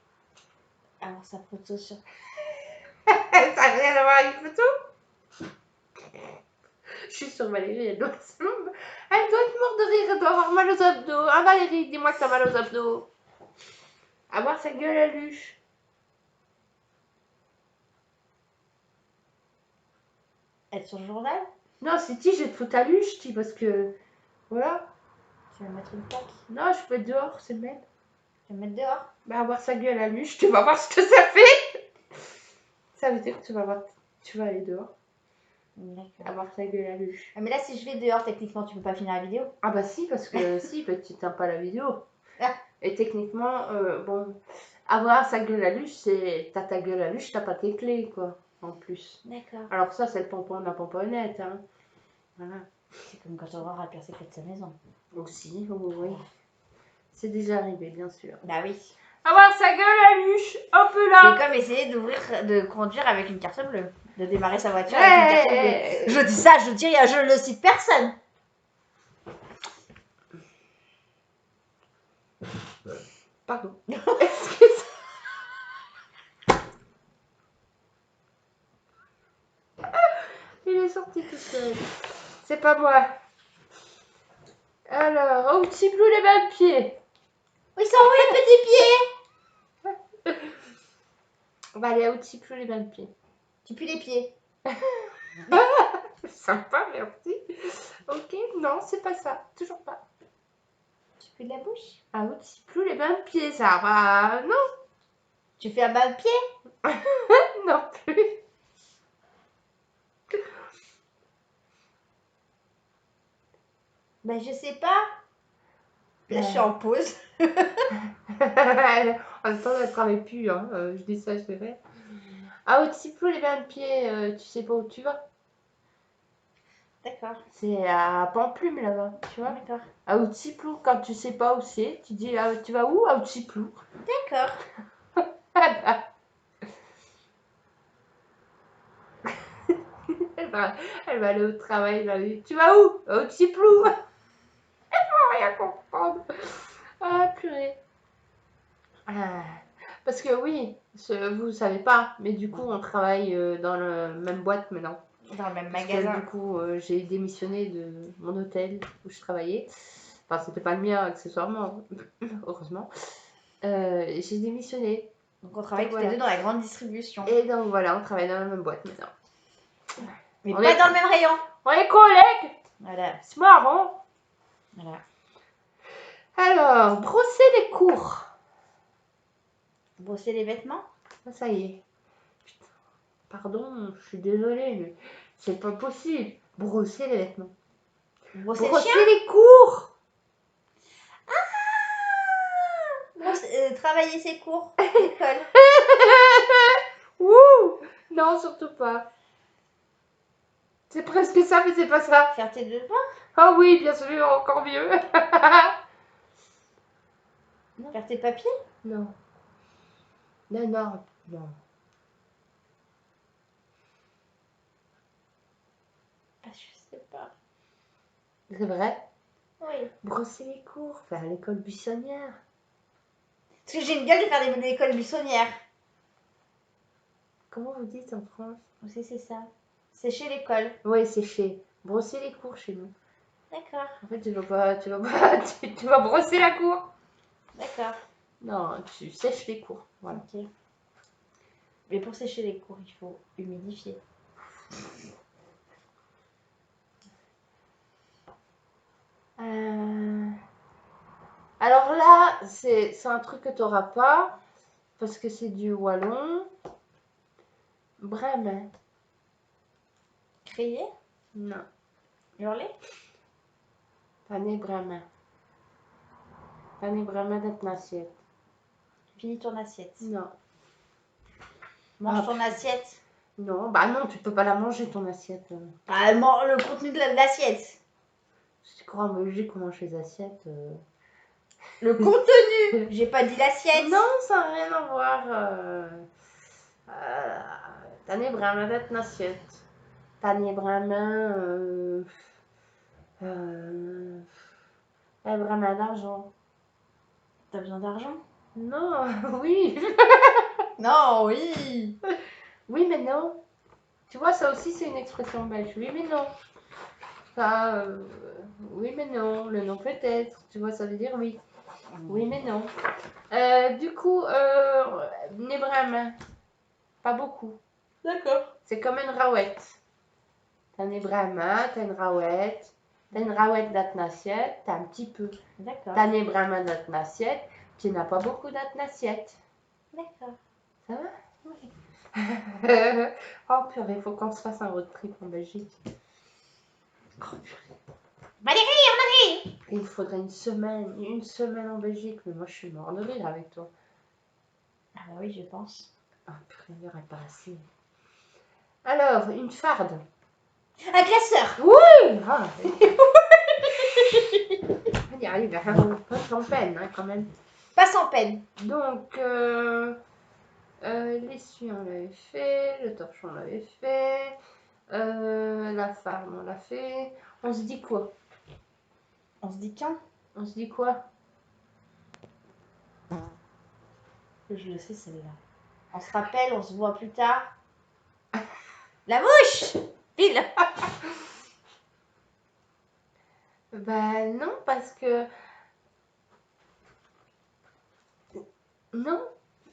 Avoir sa photo sur. Ça n'a rien à voir avec une photo. Je suis sur Valérie, elle doit être morte de rire, elle doit avoir mal aux abdos. Ah Valérie, dis-moi que t'as mal aux abdos. Avoir sa gueule à luche. Être sur le journal. Non, c'est je vais te foutre à luche, parce que... Voilà. Tu vas mettre une plaque. Non, je peux être dehors, c'est le même. Tu vas mettre dehors. Bah, avoir sa gueule à luche, tu vas voir ce que ça fait. Ça veut dire que tu vas aller dehors. D'accord. Avoir sa gueule à luche. Ah, mais là, si je vais dehors, techniquement, tu peux pas finir la vidéo. Ah bah si, parce que si, bah, tu tiens pas la vidéo. Ah. Et techniquement, bon, avoir sa gueule à luche, c'est... T'as ta gueule à luche, t'as pas tes clés, quoi, en plus. D'accord. Alors ça, c'est le pompon de la pomponnette, hein. Voilà. C'est comme quand Aurore a percé près de sa maison. Aussi, oui. C'est déjà arrivé, bien sûr. Bah oui. Avoir sa gueule à luche, hop là. C'est comme essayer de conduire avec une carte bleue. De démarrer sa voiture Ouais. avec une carte bleue. Je dis ça, je ne cite personne. Pardon. Excuse. Il est sorti tout seul. C'est pas moi. Alors, au petit bleu les mains de pied. Ils sont où les petits pieds? On va aller au petit plus les mêmes pieds. Tu pues les pieds. Sympa, merci. Ok, non, c'est pas ça. Toujours pas. Tu pues de la bouche? Ah, au petit plus les mêmes pieds, ça va. Non, Tu fais un bain de pied? non plus. Ben je sais pas. Là, je suis en pause. En même temps, elle travaille plus. Hein. Je dis ça, je verrai. Ah, au petit plus les mêmes pieds, tu sais pas où tu vas. D'accord. C'est à Pamplume là-bas, tu vois. D'accord. À Outsiplou, quand tu sais pas où c'est, tu dis tu vas où? À Outsiplou. D'accord. Elle va aller au travail, elle va dire tu vas où? À Outsiplou. Elle va rien comprendre. Ah purée. Ah, parce que oui, vous savez pas, mais du coup on travaille dans la même boîte maintenant. Dans le même Parce que, magasin. du coup, j'ai démissionné de mon hôtel où je travaillais. Enfin, c'était pas le mien accessoirement, heureusement. J'ai démissionné. Donc on travaille Donc, tous les deux dans la grande distribution. Et donc voilà, on travaille dans la même boîte maintenant. Mais on pas est- dans le même rayon. On est collègues, Voilà. c'est marrant. Voilà. Alors, brosser les cours. Brosser les vêtements? Ah, ça y est. Putain, pardon, je suis désolée, mais c'est pas possible. Brosser les vêtements. Brosser le Brosser chien? les cours. Travailler ses cours d'école. Ouh, non, surtout pas. C'est presque ça, mais c'est pas ça. Faire tes devoirs? Ah oui, bien sûr, encore mieux. Faire tes papiers? Non. Non, non, non. Ah, je sais pas. C'est vrai? Oui. Brosser les cours, faire l'école buissonnière. Parce que j'ai une gueule de faire des écoles buissonnières. Comment vous dites en France? Aussi, c'est ça. C'est chez l'école. Oui, c'est chez. Brosser les cours chez nous. D'accord. En fait, tu vas brosser la cour. D'accord. Non, tu sèches les cours. Voilà. Ok. Mais pour sécher les cours, il faut humidifier. Alors là, c'est un truc que tu n'auras pas, parce que c'est du wallon. Bremen. Crier? Non. Hurler? Tanné Bremen. Tanné Bremen d'être une assiette. Finis ton assiette. Non. Mange Ah, ton assiette. Non, bah non, tu peux pas la manger ton assiette. Ah, le contenu de l'assiette. Tu crois en Belgique on mange les assiettes Le contenu. J'ai pas dit l'assiette. Non, ça n'a rien à voir. Tanné Bremen d'être une assiette. Tanné Bremen. Bremen d'argent. T'as besoin d'argent? Non, oui. Non, oui. Oui, mais non. Tu vois, ça aussi, c'est une expression belge. Oui, mais non. Ça, oui, mais non. Le non peut-être. Tu vois, ça veut dire oui. Oui, mais non. Du coup, Nébrama, pas beaucoup. D'accord. C'est comme une rawette. T'as un Nébrama, t'as une rawette. T'as une rawette dans ton assiette, t'as un petit peu. D'accord. T'as un Nébrama dans ton assiette, tu n'as pas beaucoup dans ton assiette. D'accord. Ça va? Oui. Oh purée, il faut qu'on se fasse un road trip en Belgique. Oh, purée. Valérie! Il faudrait une semaine en Belgique, mais moi je suis mort de rire avec toi. Ah bah oui, je pense. Ah purée, il n'y aurait pas assez. Alors, une farde. Un classeur! Oui! Ah, on y arrive, hein. Pas sans peine hein, quand même. Pas sans peine. Donc, l'essuie on l'avait fait, le torchon on l'avait fait, la farde on l'a fait. On se dit quoi? On se dit quand? On se dit quoi? Je le sais celle-là. On se rappelle, on se voit plus tard. La mouche! Pile! Ben non, parce que Non,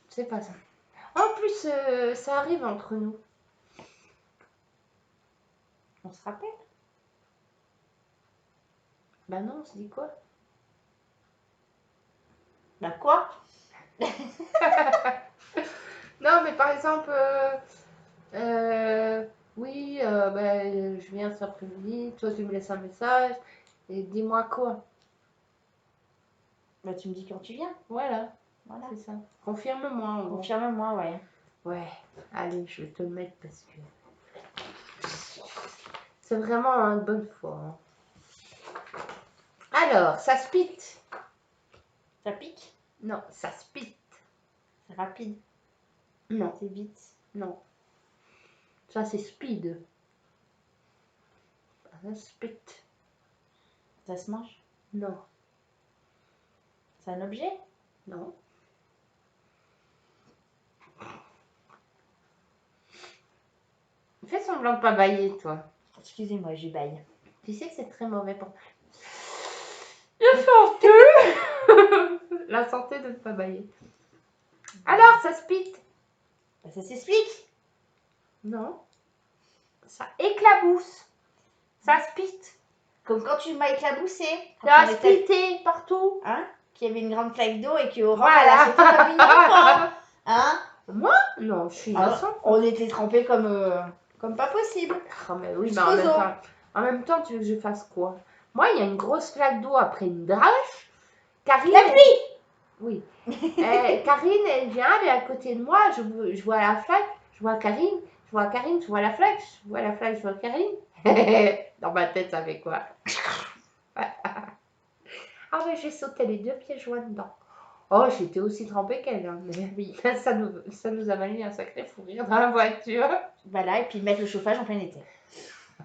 c'est pas ça. En plus, ça arrive entre nous. On se rappelle? Bah non, on se dit quoi? Bah quoi? Non, mais par exemple, oui, ben, je viens cet après-midi, toi tu me laisses un message, et dis-moi quoi? Bah tu me dis quand tu viens. Voilà, Voilà. c'est ça. Confirme-moi, en gros. Confirme-moi, ouais. Ouais, allez, je vais te le mettre parce que c'est vraiment une bonne foi. Hein. Alors, ça spit. Ça pique? Non, ça spit. C'est rapide. Non, C'est vite. non. Ça, c'est speed. Ça spit. Ça se mange? Non, C'est un objet? non. Fais semblant de pas bailler, toi. Excusez-moi, je baille. Tu sais que c'est très mauvais pour... La santé. La santé de ne pas bailler. Alors, ça spit. Bah, ça s'explique. Non. Ça éclabousse. Ça spit. Comme quand tu m'as éclaboussé. Quand Ça on a était- spité partout. Hein? Qu'il y avait une grande flaque d'eau et que Aurore, Voilà. elle a sauté comme une enfant. Hein? Non, je suis Ah, innocente. on était trempés comme pas possible. Ah, mais oui, mais Jusqu'aux os. en même temps, tu veux que je fasse quoi? Moi, il y a une grosse flaque d'eau après une drache. Karine, La pluie! oui. Karine, elle vient, elle est à côté de moi. Je vois la flaque, je vois Karine, je vois Karine, je vois la flaque, je vois la flaque, je vois Karine. Dans ma tête, ça fait quoi? Ah, mais j'ai sauté les 2 pieds joints dedans. Oh, j'étais aussi trempée qu'elle. Hein, mais oui, ça nous a valu un sacré fou rire dans la voiture. Voilà, et puis mettre le chauffage en plein été.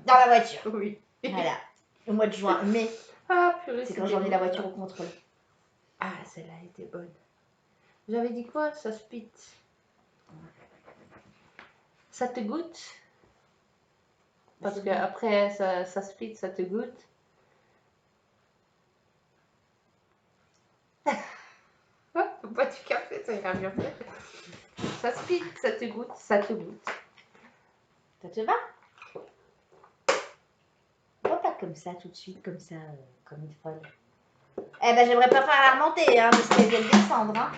Dans la voiture. Oui. Voilà. Au mois de juin. Mais Ah, purée, c'est quand j'en ai la voiture au contrôle. Ah, celle-là était bonne. J'avais dit quoi? Ça spit. Ça te goûte? Parce C'est que après ça spit, ça te goûte. Bois du café, ça ira mieux. Ça spit, ça te goûte, ça te goûte. Ça te va? Pourquoi pas comme ça, tout de suite, comme ça, comme une folle? Eh ben, j'aimerais pas faire la remontée, hein, parce qu'elle vient de descendre, hein.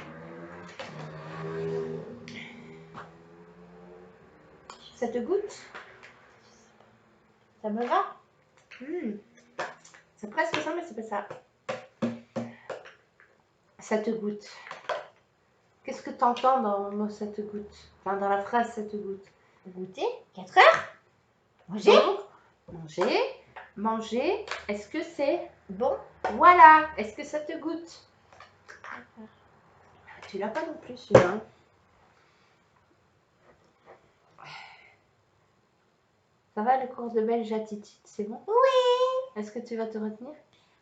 Ça te goûte? Ça me va? C'est presque ça, mais c'est pas ça. Ça te goûte. Qu'est-ce que tu entends dans le mot ça te goûte? Enfin, dans la phrase ça te goûte. Goûter? 4 heures? Manger? Donc, manger. Manger. Est-ce que c'est Bon. voilà? Est-ce que ça te goûte? Tu l'as pas non plus celui-là. Hein. Ça va le cours de belge à Titi, c'est bon? Oui. Est-ce que tu vas te retenir?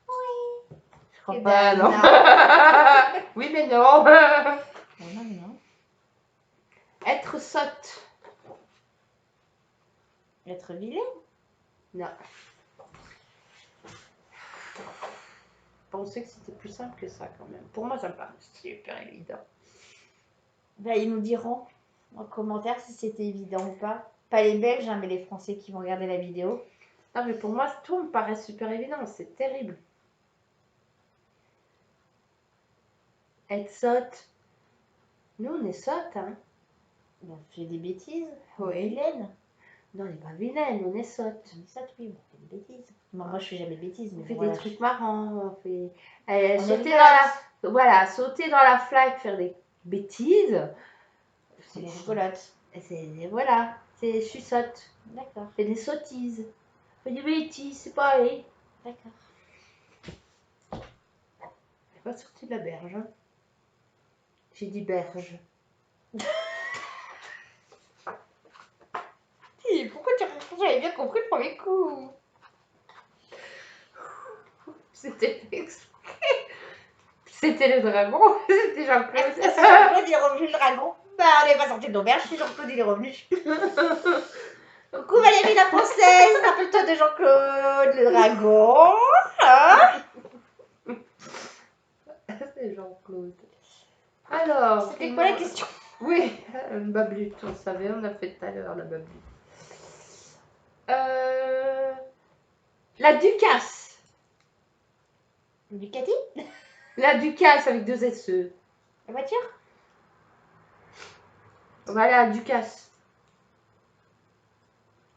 Oui. Je crois Eh pas, ben, non. non. Oui, mais non. Non, non. Être sotte. Être vilain? Non. Je pensais que c'était plus simple que ça quand même. Pour moi, ça me paraît super évident. Ben, ils nous diront en commentaire si c'était évident ou pas. Pas les Belges, hein, mais les Français qui vont regarder la vidéo. Non, mais pour moi, tout me paraît super évident. C'est terrible. Être sotte. Nous, on est sotte, hein. On fait des bêtises. Oui. Vilaine. Non, on n'est pas vilaine, on est sotte. On dit ça, oui, on fait des bêtises. Moi, je fais jamais de bêtises. Mais On fait voilà, des trucs marrants. On fait... On sauter est dans la... Voilà, sauter dans la flaque, faire des bêtises. C'est des rigolotes. Voilà, je suis sotte. D'accord. Fais des sottises. Fais des bêtises, c'est pareil. D'accord. J'ai pas sorti de la berge. Hein. J'ai dit berge. Pourquoi tu réponds? J'avais bien compris le premier coup. C'était exprès. C'était le dragon. C'était Jean-Claude. C'est Jean-Claude, il est revenu le dragon. Bah, on n'est pas sorti de l'auberge, c'est Jean-Claude, il est revenu. Coucou Valérie la française, rappelle-toi de Jean-Claude, le dragon. Hein? C'est Jean-Claude. Alors, C'était quoi la question? Oui, une bablute, on savait, on a fait tout à l'heure la bablute. La Ducasse. Ducati? La Ducasse avec 2 SE. La voiture? Voilà, Ducasse.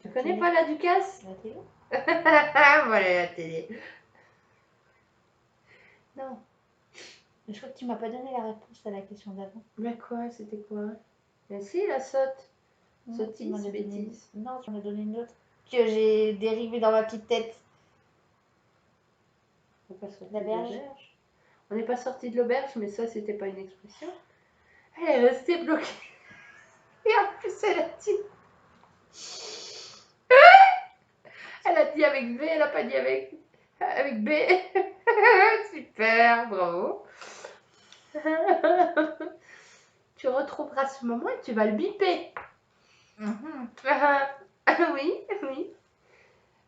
Tu La connais télé. pas la Ducasse? La télé? Voilà la télé. Non. Je crois que tu m'as pas donné la réponse à la question d'avant. Mais quoi, c'était quoi? Mais si, la saute. Non, Sottise, tu m'en as donné bêtise. Non, tu m'en as donné une autre. Que j'ai dérivée dans ma petite tête. On n'est pas sorti La de berge. l'auberge. On n'est pas sorti de l'auberge, mais ça, c'était pas une expression. Elle est restée bloquée. Et en plus, elle a dit. Elle a dit avec V, elle a pas dit avec B. Super, bravo. Tu retrouveras ce moment et tu vas le biper. Oui, oui.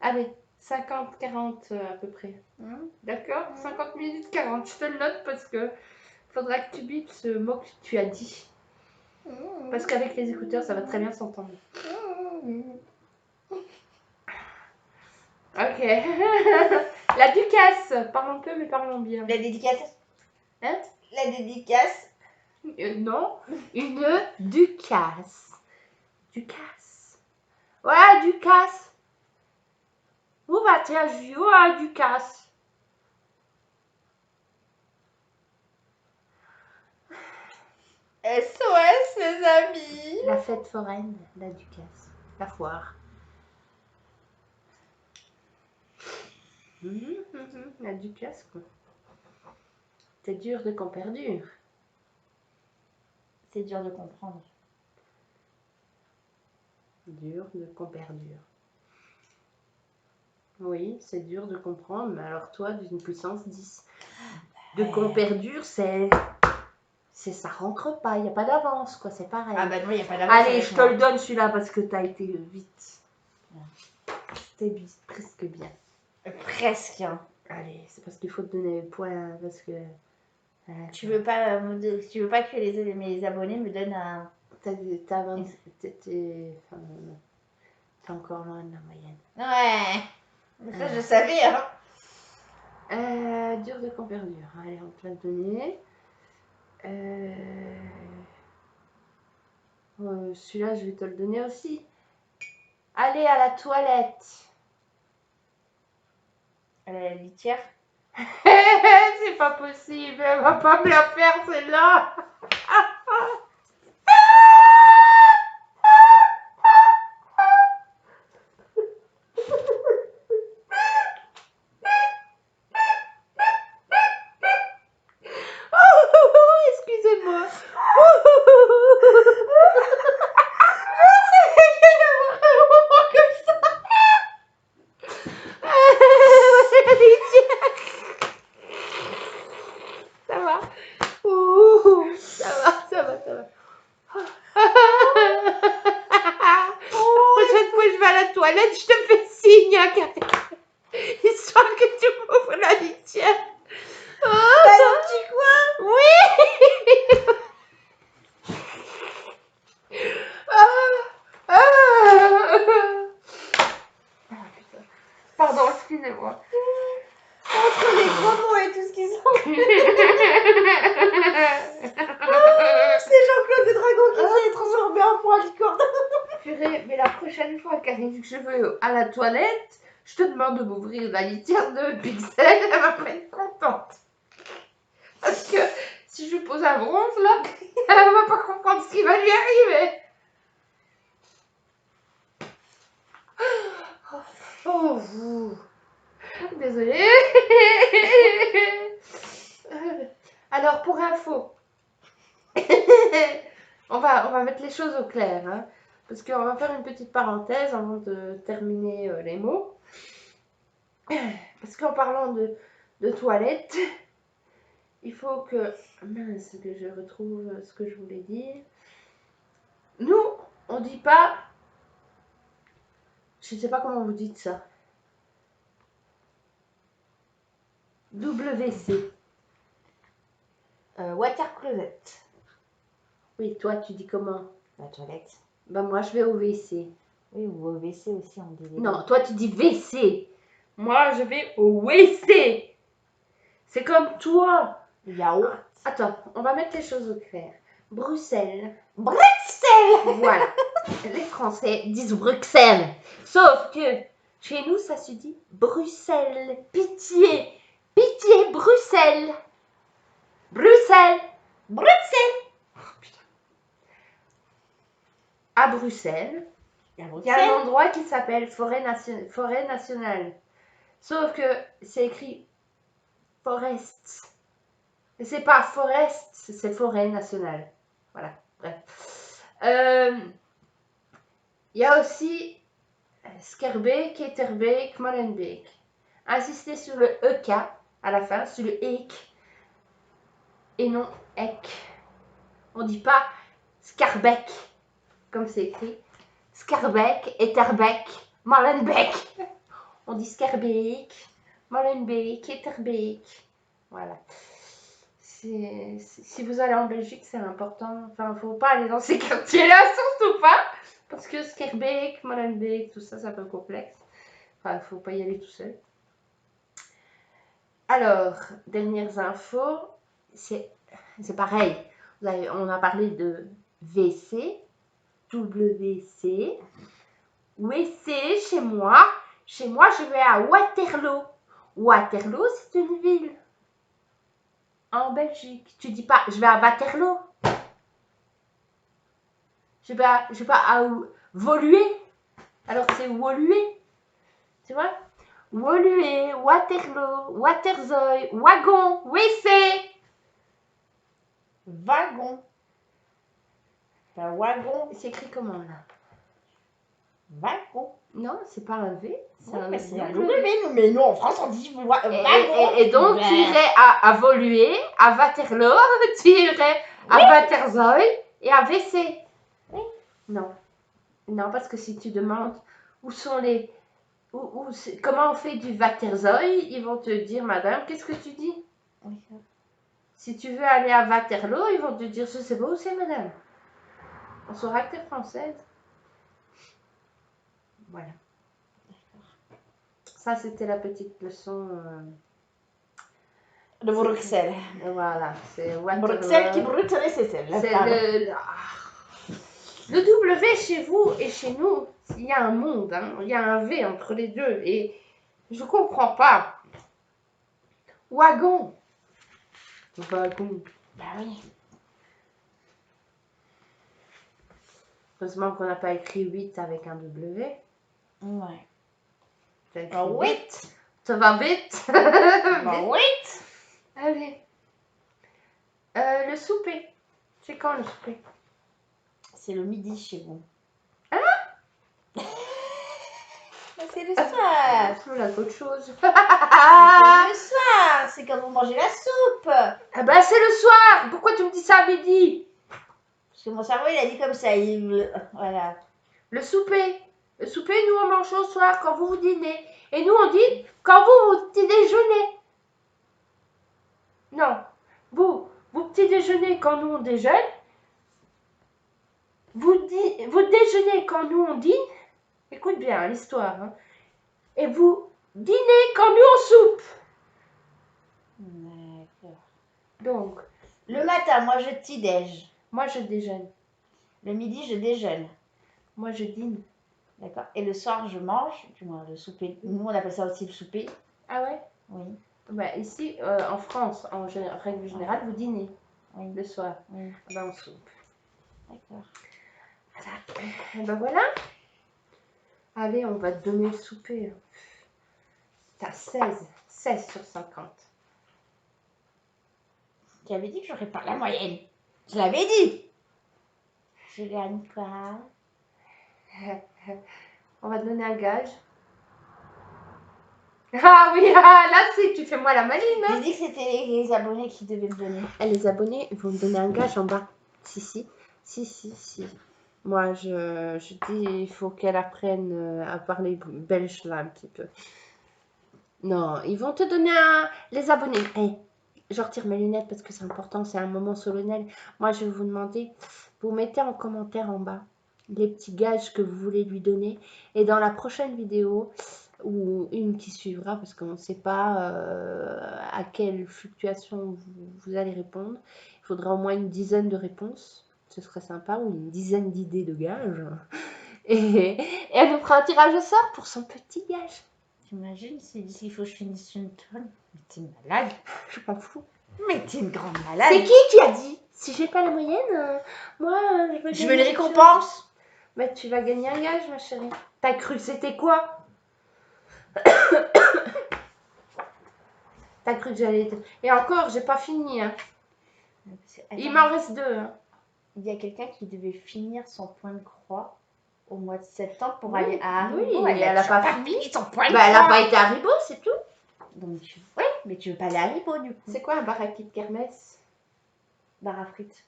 Allez, 50-40 à peu près. D'accord, 50 minutes 40. Je te le note parce que faudra que tu bipes ce mot que tu as dit. Parce qu'avec les écouteurs, ça va très bien s'entendre. Ok. La Ducasse. Parlons peu, mais parlons bien. La dédicace. Hein? La dédicace. Non, une Ducasse. Ducasse. Ouais, Ducasse. Où va-t-il jouer, Ducasse? SOS, les amis. La fête foraine, la Ducasse. La foire. La Ducasse, quoi. C'est dur de comperdure. C'est dur de comprendre. Dur de comperdure. Oui, c'est dur de comprendre, mais alors toi, d'une puissance 10. De comperdure, c'est ça rentre pas, il n'y a pas d'avance, quoi, c'est pareil. Ah bah non, il n'y a pas d'avance. Allez, je te le donne celui-là parce que t'as été vite. C'était presque bien. Presque. Hein. Allez, c'est parce qu'il faut te donner le point, parce que... Tu veux pas que mes abonnés me donnent un... T'es encore loin de la moyenne. Ouais. Ça, je savais, hein. Dur de comperdure. Allez, on te l'a donné. Celui-là, je vais te le donner aussi. Allez à la toilette. La litière. C'est pas possible, elle va pas me la faire celle-là. Excusez-moi. Ça va. Ça va. La prochaine fois que je vais à la toilette, je te fais signe, hein, histoire que tu m'ouvres la litière. T'as le petit coin. Oui. Pardon, excusez-moi. Entre les gros mots et tout ce qu'ils ont. C'est Jean-Claude le Dragon qui s'est transformé en point licorne. Purée, mais la prochaine fois qu'Arine, que je vais à la toilette, je te demande de m'ouvrir la litière de Pixel, elle va pas être contente. Parce que si je lui pose un bronze là, elle va pas comprendre ce qui va lui arriver. Oh, vous. Désolée. Alors, pour info, on va mettre les choses au clair, hein, parce qu'on va faire une petite parenthèse avant de terminer les mots. Parce qu'en parlant de toilette, il faut que... Mince, que je retrouve ce que je voulais dire. Nous, on dit pas... Je ne sais pas comment vous dites ça. WC. Water closet. Oui, toi, tu dis comment? La toilette. Ben, moi, je vais au WC. Oui, ou au WC aussi, on dit. Non, toi, tu dis WC. Moi, je vais au WC. C'est comme toi. Le yaourt. Attends, on va mettre les choses au clair. Bruxelles. Bruxelles. Voilà. Les Français disent Bruxelles. Sauf que chez nous, ça se dit Bruxelles. Pitié. Pitié, Bruxelles. Bruxelles. Bruxelles. À Bruxelles, Il y a il y a Bruxelles. un endroit qui s'appelle Forêt nationale. Sauf que c'est écrit Forest. Et c'est pas Forest, c'est Forêt nationale. Voilà, bref. Il y a aussi Skerbeek, Etterbeek, Molenbeek. Insistez sur le EK à la fin, sur le EK et non EK. On dit pas Scarbeck comme c'est écrit. Skerbeek, Etterbeek, Molenbeek. On dit Skerbeek, Molenbeek, Etterbeek. Voilà. Si vous allez en Belgique, c'est important. Enfin, il ne faut pas aller dans ces quartiers-là, surtout pas. Parce que Skerbeek, Molenbeek, tout ça, c'est un peu complexe. Enfin, il ne faut pas y aller tout seul. Alors, dernières infos, c'est pareil. On a parlé de WC, WC, WC chez moi. Chez moi, je vais à Waterloo. Waterloo, c'est une ville en Belgique. Tu dis pas, je vais à Waterloo. Je vais pas à Woluwe. Alors c'est Woluwe. Tu vois? Woluwe, Waterloo, Waterzooi, Wagon, WC. Wagon. Un wagon. C'est écrit comment là? Wagon. Non, c'est pas un V. C'est un W. Mais nous, en France, on dit wagon. Et donc, tu irais à Woluwe, à Waterloo, tu irais à Waterzooi et à WC. Oui. Non. Non, parce que si tu demandes où sont les... comment on fait du Waterzooi, ils vont te dire, madame, qu'est-ce que tu dis? Oui. Si tu veux aller à Waterloo, ils vont te dire, je sais pas où c'est, madame. On saura que t'es française. Voilà. Ça, c'était la petite leçon. De Bruxelles. Voilà, c'est Waterloo. Bruxelles qui Bruxelles, c'est celle. Le W chez vous et chez nous, il y a un monde, hein. Il y a un V entre les deux et je comprends pas. Wagon. Wagon. Bah oui. Heureusement qu'on n'a pas écrit 8 avec un W. Ouais. T'as écrit En 8. Ça va vite. En 8. Allez. Le souper. C'est quand le souper? C'est le midi chez vous. Hein? C'est le soir. C'est la autre chose. C'est le soir. C'est quand vous mangez la soupe. Ah ben c'est le soir. Pourquoi tu me dis ça à midi? Parce que mon cerveau, il a dit comme ça. Voilà. Le souper. Le souper, nous on mange au soir quand vous dînez. Et nous on dit quand vous petit déjeunez. Non. Vous petit déjeunez quand nous on déjeune. Vous déjeunez quand nous on dîne. Écoute bien l'histoire. Hein. Et vous dînez quand nous on soupe. D'accord. Donc, Le matin, moi, je petit-déj. moi je déjeune. Le midi, je déjeune. Moi je dîne. D'accord. Et le soir, je mange. Du moins, le souper. Nous, on appelle ça aussi le souper. Ah ouais? Oui. Bah, ici, en France, en règle générale, vous dînez Oui. le soir. Oui. Ben, on soupe. D'accord. Voilà. Et ben voilà. Allez, on va te donner le souper. T'as 16 sur 50. Tu avais dit que j'aurais pas la moyenne. Je l'avais dit. Je gagne quoi? On va te donner un gage. Ah oui, ah, là c'est, tu fais moi la maline. Hein. J'ai dit que c'était les abonnés qui devaient me donner. Et les abonnés vont me donner un gage en bas. Si. Moi, je dis, il faut qu'elle apprenne à parler belge là un petit peu. Non, ils vont te donner les abonnés. Hey, je retire mes lunettes parce que c'est important, c'est un moment solennel. Moi, je vais vous demander, vous mettez en commentaire en bas les petits gages que vous voulez lui donner. Et dans la prochaine vidéo, ou une qui suivra, parce qu'on ne sait pas à quelle fluctuation vous allez répondre, il faudra au moins une dizaine de réponses. Ce serait sympa, ou une dizaine d'idées de gages. Et elle nous fera un tirage au sort pour son petit gage. T'imagines s'il faut que je finisse une tonne? Mais t'es une malade. Je m'en fous. Mais t'es une grande malade. C'est qui a dit? Si j'ai pas la moyenne, moi, je veux une récompense. Mais tu vas gagner un gage, ma chérie. T'as cru que c'était quoi? T'as cru que j'allais... Et encore, j'ai pas fini. Hein. Il m'en reste 2. Hein. Il y a quelqu'un qui devait finir son point de croix au mois de septembre pour aller à Haribo. Oui, mais elle a pas fini son point de croix. Elle a pas été à Haribo, c'est tout. Donc, ouais, mais tu veux pas aller à Haribo du coup. C'est quoi un baraki de kermesse? Bar à frites.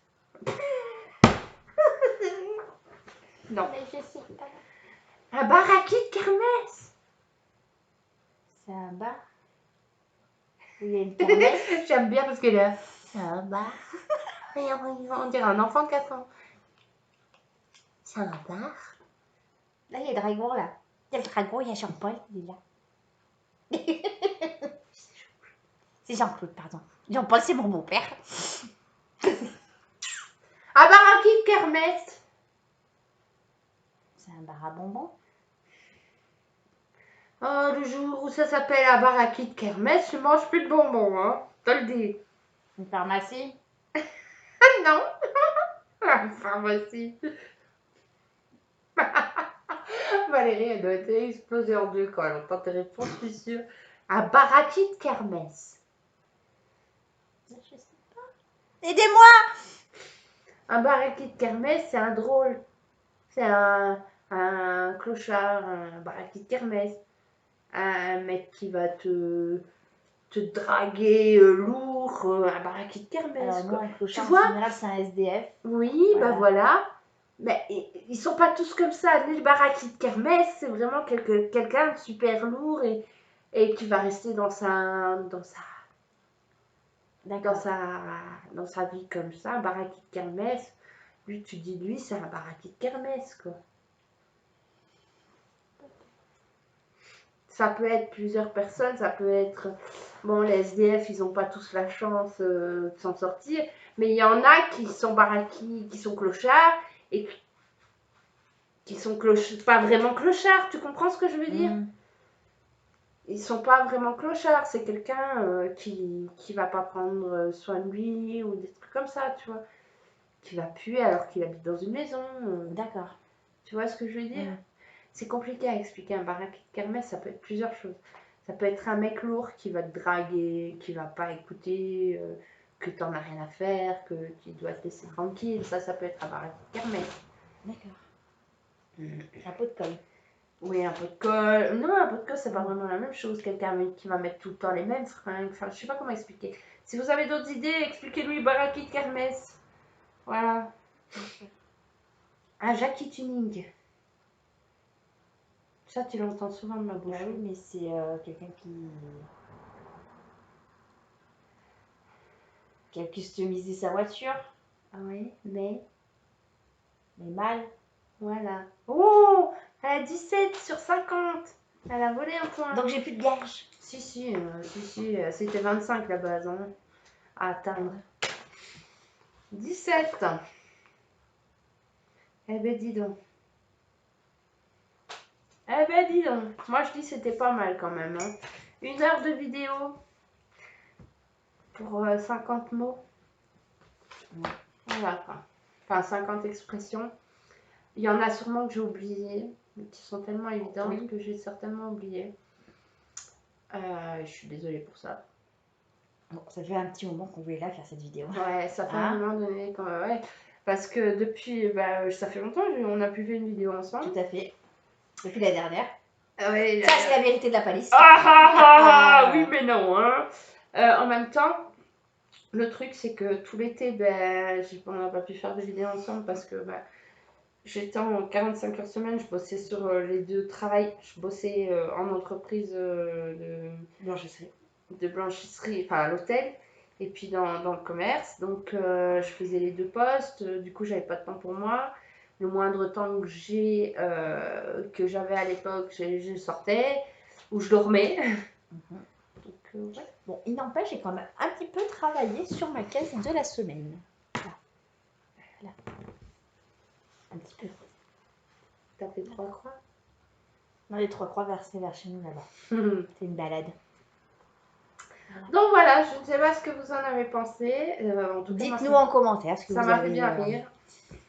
Non. Mais je sais pas. Un baraki de kermesse? C'est un bar où il y a une kermesse. J'aime bien parce que là, c'est un bar. On dirait un enfant de 4 ans. C'est un bar. Là, il y a le dragon, là. Il y a le dragon, il y a Jean-Paul, il est là. C'est Jean-Claude, pardon. Jean-Paul, c'est mon beau-père. Un baraki de kermesse. C'est un bar à bonbons. Oh, le jour où ça s'appelle un baraki de kermesse, tu manges plus de bonbons, hein. Te le dis. Une pharmacie. Non. Une pharmacie. Valérie, elle doit être explosée en deux quand elle entend tes réponses, je suis sûre. Un baraki de kermesse. Je sais pas. Aidez-moi. Un baraki de kermesse, c'est un drôle. C'est un clochard, un baraki de kermesse. Un mec qui va te draguer lourd, un baraki de kermesse. Alors, non, un clochard, tu vois, en général, c'est un SDF. Oui, voilà. Bah voilà. Mais ils sont pas tous comme ça. Le baraki de kermesse, c'est vraiment quelqu'un de super lourd et qui va rester dans sa vie comme ça. Un baraki de kermesse. Lui, tu dis, lui, c'est un baraki de kermesse, quoi. Ça peut être plusieurs personnes, ça peut être... Bon, les SDF, ils n'ont pas tous la chance de s'en sortir, mais il y en a qui sont baraki, qui sont clochards, et qui sont pas vraiment clochards, tu comprends ce que je veux dire? Ils sont pas vraiment clochards, c'est quelqu'un qui va pas prendre soin de lui, ou des trucs comme ça, tu vois. Qui va puer alors qu'il habite dans une maison. D'accord. Tu vois ce que je veux dire? C'est compliqué à expliquer. Un baraki de kermesse, ça peut être plusieurs choses. Ça peut être un mec lourd qui va te draguer, qui va pas écouter, que t'en as rien à faire, que tu dois te laisser tranquille. Ça peut être un baraki de kermesse. D'accord. Un pot de colle. Oui, un pot de colle. Non, un pot de colle, c'est pas vraiment la même chose. Quelqu'un qui va mettre tout le temps les mêmes fringues. Enfin, je sais pas comment expliquer. Si vous avez d'autres idées, expliquez-lui baraki de kermesse. Voilà. Un Jackie Tuning. Ça, tu l'entends souvent de ma bouche. Ah oui, mais c'est quelqu'un qui a customisé sa voiture. Ah oui, mais mal. Voilà. Oh, elle a 17 sur 50. Elle a volé un point. Donc j'ai plus de gage. Si, c'était 25 la base, hein, à atteindre. 17. Eh ben dis donc. Moi je dis c'était pas mal quand même. Hein. 1 heure de vidéo pour 50 mots. Voilà quoi. Enfin 50 expressions. Il y en a sûrement que j'ai oublié, mais qui sont tellement évidentes que j'ai certainement oublié. Je suis désolée pour ça. Bon, ça fait un petit moment qu'on voulait là faire cette vidéo. Ouais, ça fait un moment donné quand même. Ouais. Parce que depuis, ça fait longtemps qu'on a pu faire une vidéo ensemble. Tout à fait. Depuis la dernière. Ouais, ça, c'est la vérité de la palisse. Oui, mais non. Hein. En même temps, le truc, c'est que tout l'été, on n'a pas pu faire de vidéos ensemble parce que j'étais en 45 heures semaine. Je bossais sur les 2 travails. Je bossais en entreprise de blanchisserie, enfin à l'hôtel. et puis dans le commerce. Donc, je faisais les 2 postes. Du coup, j'avais pas de temps pour moi. Le moindre temps que j'avais à l'époque, je sortais ou je dormais. Donc, ouais. Bon, il n'empêche, j'ai quand même un petit peu travaillé sur ma caisse de la semaine. Voilà. Un petit peu. T'as fait 3 croix? Dans les 3 croix versées vers chez nous là-bas. C'est une balade. Donc voilà, je ne sais pas ce que vous en avez pensé. En tout cas, dites-nous en commentaire ce que ça vous m'a fait avez, bien rire.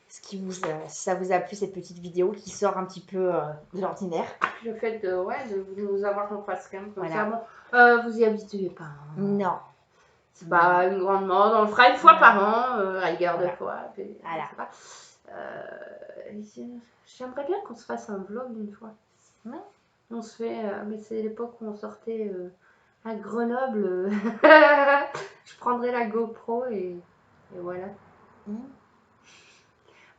si ça vous a plu cette petite vidéo qui sort un petit peu de l'ordinaire. Le fait de nous avoir en face cam comme Voilà. ça, bon, vous y habituez pas. Hein. Non. C'est pas une grande mode, on le fera une fois par an, à égard de fois. Puis, Voilà. je sais pas. J'aimerais bien qu'on se fasse un vlog une fois. Ouais. On se fait, mais c'est l'époque où on sortait à Grenoble. Je prendrais la GoPro et voilà.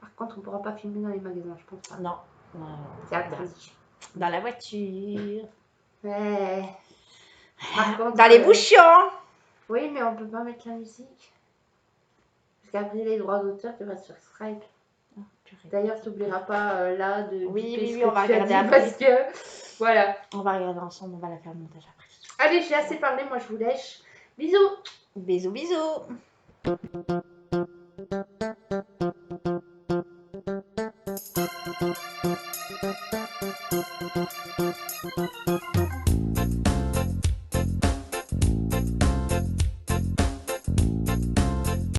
Par contre, on pourra pas filmer dans les magasins, je pense pas. Non. C'est interdit. Dans la voiture. Ouais. Par contre, dans les bouchons. Oui, mais on peut pas mettre la musique. Parce qu'après les droits d'auteur, tu vas se faire strike. D'ailleurs, tu n'oublieras pas là de oui, on va regarder après. Parce que, voilà. On va regarder ensemble, on va la faire le montage après. Allez, j'ai assez parlé, moi je vous lèche. Bisous. Bisous, bisous.